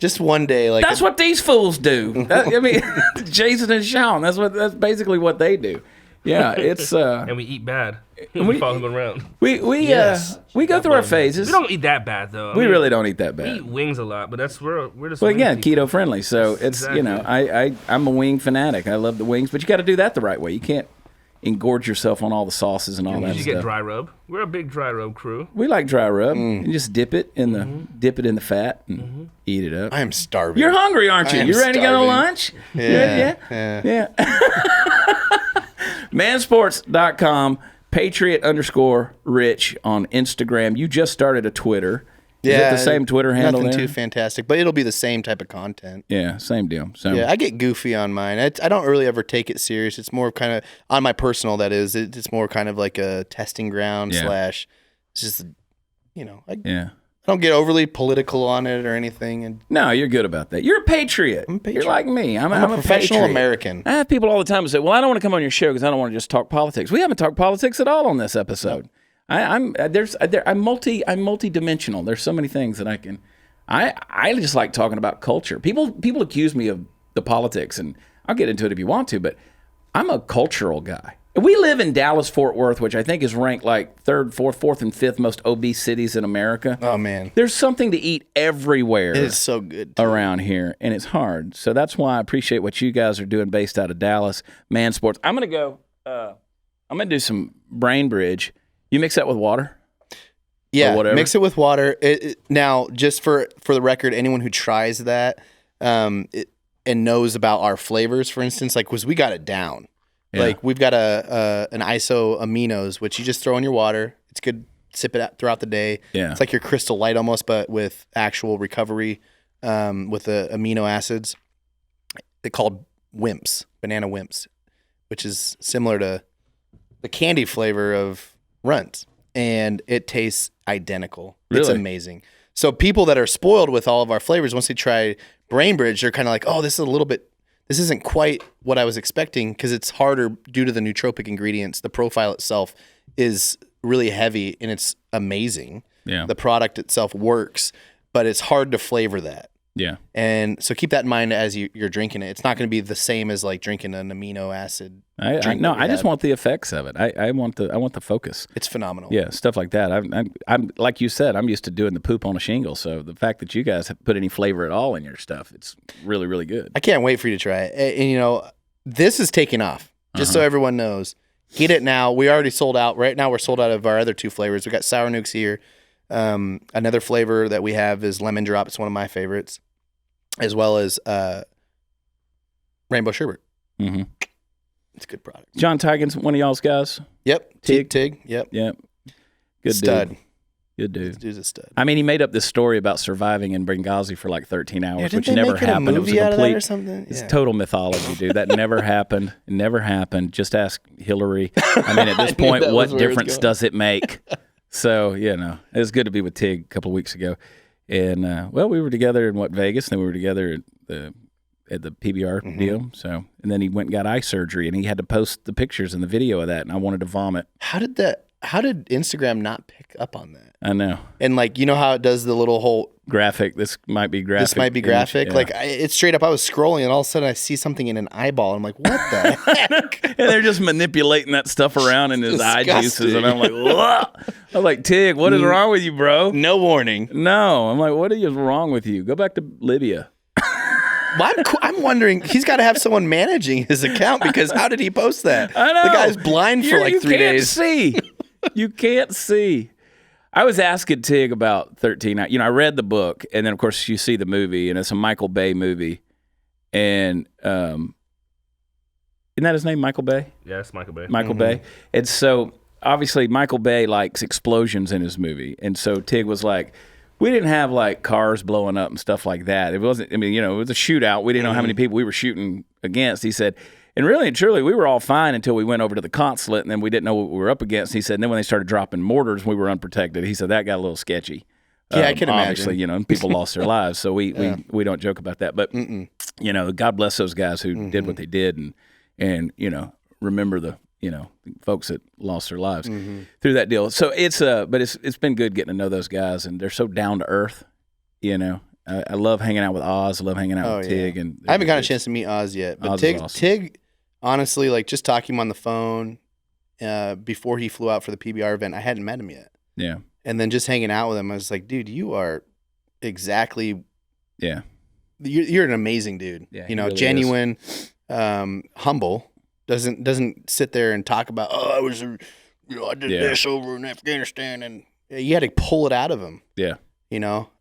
Just one day, like that's what these fools do. I mean, Jason and Sean. That's basically what they do. Yeah, it's and we eat bad. We follow them around. We go through our phases. We don't eat that bad though. We really don't eat that We bad. eat wings a lot, but we're just. Well, wing again, people. keto friendly. So it's Exactly. I'm a wing fanatic. I love the wings, but you got to do that the right way. You can't engorge yourself on all the sauces and all that You stuff. get dry rub. We're a big dry rub crew. We like dry rub and just dip it in the fat and eat it up. I am starving. You're hungry, aren't you? I am You ready to go to starving. lunch? Yeah. Mansports.com, Patriot_Rich on Instagram. You just started a Twitter. Is it the same Twitter handle Nothing there? too fantastic, but it'll be the same type of content. Yeah, same deal. So Yeah, I get goofy on mine. I don't really ever take it serious. It's more kind of on my personal. That is, it's more kind of like a testing ground / It's just, I don't get overly political on it or anything. And no, you're good about that. You're a patriot. I'm a patriot. You're like me. I'm a professional patriot. American. I have people all the time who say, "Well, I don't want to come on your show because I don't want to just talk politics." We haven't talked politics at all on this episode. I'm multi-dimensional. There's so many things that I can. I just like talking about culture. People accuse me of the politics, and I'll get into it if you want to, but I'm a cultural guy. We live in Dallas, Fort Worth, which I think is ranked like 3rd, 4th, and 5th most obese cities in America. Oh man, There's something to eat everywhere. it is so good Around here, and it's hard. So that's why I appreciate what you guys are doing based out of Dallas, Man Sports. I'm going to do some brain bridge. You mix that with water? Yeah, whatever. mix it with water. Now, just for the record, anyone who tries that and knows about our flavors, for instance, like, because we got it down. Yeah. Like, we've got an iso aminos, which you just throw in your water. It's good sip it out throughout the day. Yeah. It's like your Crystal Light almost, but with actual recovery with the amino acids. They're called Wimps, banana Wimps, which is similar to the candy flavor of Runs, and it tastes identical. It's Really? amazing. So people that are spoiled with all of our flavors, once they try Brain Bridge, they're kind of like, oh, this isn't quite what I was expecting, because it's harder due to the nootropic ingredients. The profile itself is really heavy, and it's amazing. Yeah. The product itself works, but it's hard to flavor that. Yeah. And so keep that in mind as you're drinking it. It's not going to be the same as like drinking an amino acid. I just want the effects of it. I want the focus. It's phenomenal. Yeah, stuff like that. I'm like you said, I'm used to doing the poop on a shingle. So the fact that you guys have put any flavor at all in your stuff, it's really, really good. I can't wait for you to try it. And this is taking off. Just so everyone knows, get it now. We already sold out. Right now, we're sold out of our other 2 flavors. We got sour nukes here. Another flavor that we have is lemon drop. It's one of my favorites, as well as rainbow sherbet. Mm-hmm. It's a good product. John Tigan's one of y'all's guys. Yep. Tig. Tig. Yep. Yep. Good Stud. dude. Good dude. This dude's a stud. I mean, he made up this story about surviving in Benghazi for like 13 hours, didn't which they never make it a happened. It was movie a out of that complete. or something? It's Yeah. total mythology, dude. That never happened. It never happened. Just ask Hillary. I mean, at this knew point, that what was where it was difference going. does it make? So, it was good to be with Tig a couple of weeks ago. And, we were together in Vegas, and then we were together at the PBR deal. So, and then he went and got eye surgery, and he had to post the pictures and the video of that, and I wanted to vomit. How did Instagram not pick up on that? I know. And like, you know how it does the little whole Graphic. This might be graphic. this might be image. graphic. Yeah. Like it's straight up. I was scrolling and all of a sudden I see something in an eyeball. And I'm like, what the heck? And they're just manipulating that stuff around in his eye juices. Disgusting. And I'm like, what? I'm like, Tig, what is wrong with you, bro? No warning. No. I'm like, what is wrong with you? Go back to Libya. Well, I'm wondering. He's got to have someone managing his account, because how did he post that? I know. The guy's blind for like 3 days. You can't see. I was asking Tig about 13. I read the book, and then, of course, you see the movie, and it's a Michael Bay movie. And isn't that his name, Michael Bay? Yeah, it's Michael Bay. Michael Bay. And so obviously Michael Bay likes explosions in his movie. And so Tig was like, we didn't have like cars blowing up and stuff like that. It wasn't, it was a shootout. We didn't know how many people we were shooting against. He said, and really and truly, we were all fine until we went over to the consulate, and then we didn't know what we were up against. He said, and then when they started dropping mortars, we were unprotected. He said, that got a little sketchy. Yeah, I can obviously, imagine. People lost their lives. So we don't joke about that. But, God bless those guys who did what they did and remember the, folks that lost their lives through that deal. So it's been good getting to know those guys, and they're so down to earth, I love hanging out with Oz. I love hanging out with Tig. Yeah. And I haven't gotten a chance to meet Oz yet, but Oz is awesome. Tig, honestly, like just talking to him on the phone before he flew out for the PBR event, I hadn't met him yet. Yeah. And then just hanging out with him, I was like, dude, you are exactly. Yeah. You're an amazing dude. Yeah, he really genuine, humble. Doesn't sit there and talk about, I did this over in Afghanistan, and you had to pull it out of him. Yeah.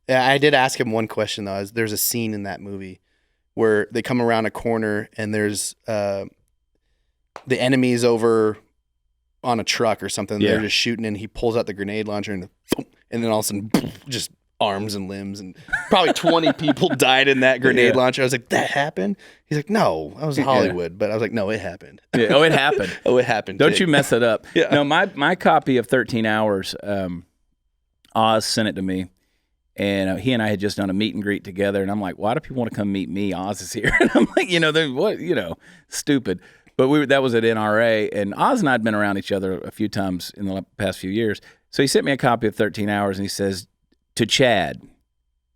I did ask him one question though. There's a scene in that movie where they come around a corner and there's the enemy's over on a truck or something. Yeah. They're just shooting, and he pulls out the grenade launcher and then all of a sudden just arms and limbs, and probably 20 people died in that grenade launcher. I was like, that happened? He's like, no, that was Hollywood. But I was like, no, it happened. Yeah. Oh, it happened. Oh, it happened. Don't Tig. you mess it up. Yeah. No, my copy of 13 Hours, Oz sent it to me. And he and I had just done a meet and greet together. And I'm like, why do people want to come meet me? Oz is here. And I'm like, they're what, stupid. But that was at NRA. And Oz and I had been around each other a few times in the past few years. So he sent me a copy of 13 Hours, and he says, to Chad,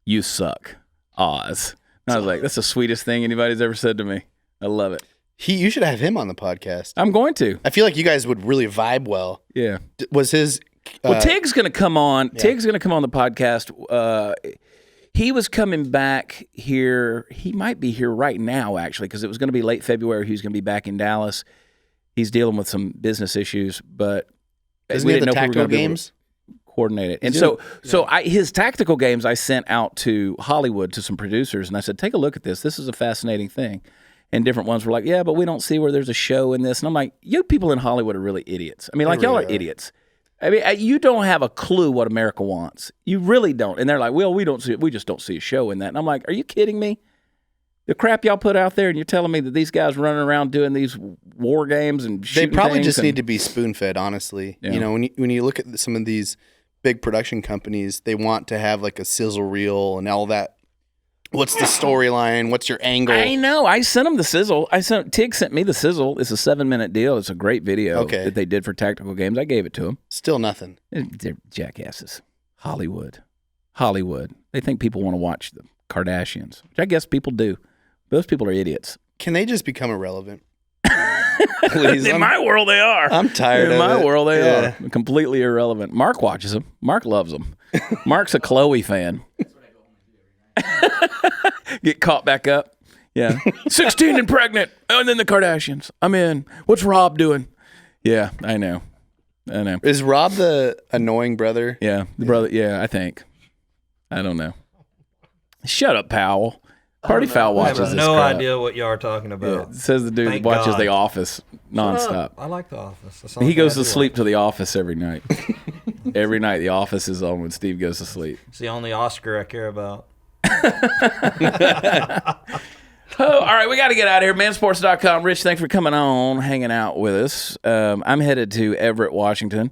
you suck, Oz. And I was like, that's the sweetest thing anybody's ever said to me. I love it. You should have him on the podcast. I'm going to. I feel like you guys would really vibe well. Yeah. Was his... Well, Tig's going to come on. Tig's going to come on the podcast. He was coming back here. He might be here right now, actually, because it was going to be late February. He was going to be back in Dallas. He's dealing with some business issues, but Isn't we he at didn't the know if we were tactical going to be able games? to coordinate it. And so his tactical games I sent out to Hollywood to some producers, and I said, take a look at this. This is a fascinating thing. And different ones were like, yeah, but we don't see where there's a show in this. And I'm like, you people in Hollywood are really idiots. I mean, like, y'all are idiots. I mean, you don't have a clue what America wants. You really don't. And they're like, well, we just don't see a show in that. And I'm like, are you kidding me? The crap y'all put out there, and you're telling me that these guys running around doing these war games and shooting They probably things just need to be spoon-fed, honestly. Yeah. You know, when you look at some of these big production companies, they want to have like a sizzle reel and all that. What's the storyline? What's your angle? I know. I sent them the sizzle. Tig sent me the sizzle. It's a 7-minute deal. It's a great video that they did for Tactical Games. I gave it to them. Still nothing. They're jackasses. Hollywood. They think people want to watch the Kardashians, which I guess people do. Those people are idiots. Can they just become irrelevant? Please, in my world, they are. I'm tired of it. In my world, they are. Completely irrelevant. Mark watches them. Mark loves them. Mark's a Chloe fan. Get caught back up. Yeah. 16 and pregnant. And then the Kardashians. I'm in. What's Rob doing? Yeah, I know. Is Rob the annoying brother? Yeah, the brother. Yeah, I think. I don't know. Shut up, Powell. Party Foul watches I have this no crap. idea what y'all are talking about. Yeah, says the dude Thank that watches God. The Office nonstop. I like The Office. He goes to sleep to The Office every night. Every night The Office is on when Steve goes to sleep. It's the only Oscar I care about. All right, we got to get out of here. Mansports.com. Rich, thanks for coming on, hanging out with us. I'm headed to Everett, Washington.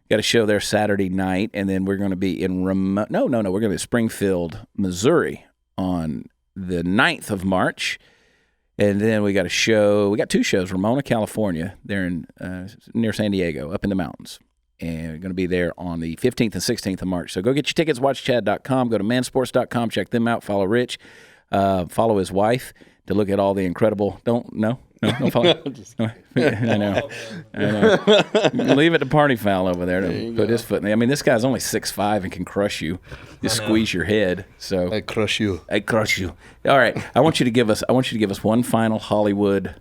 Got a show there Saturday night, and then we're going to be in we're going to be in Springfield, Missouri on the 9th of March. And then we got a show. We got 2 shows. Ramona, California. They're in near San Diego, up in the mountains. And we're going to be there on the 15th and 16th of March. So go get your tickets, watchchad.com. Go to mansports.com. Check them out. Follow Rich. Follow his wife to look at all the incredible. Don't follow. I know. Leave it to Party Foul over there to put his foot in. I mean, this guy's only 6'5" and can crush you. Just squeeze your head. So I crush you. All right. I want you to give us one final Hollywood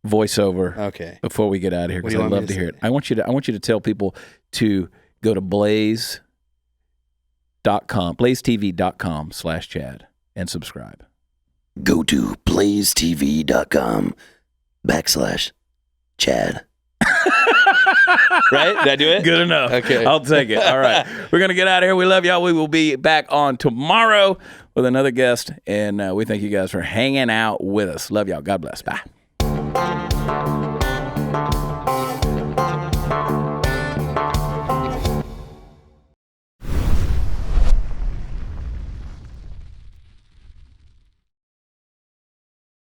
voiceover before we get out of here, because I'd love to hear it. I want you to tell people to go to blazetv.com/Chad and subscribe. Go to blazetv.com/Chad. Right? Did I do it? Good enough. Okay. I'll take it. All right. We're going to get out of here. We love y'all. We will be back on tomorrow with another guest, and we thank you guys for hanging out with us. Love y'all. God bless. Bye.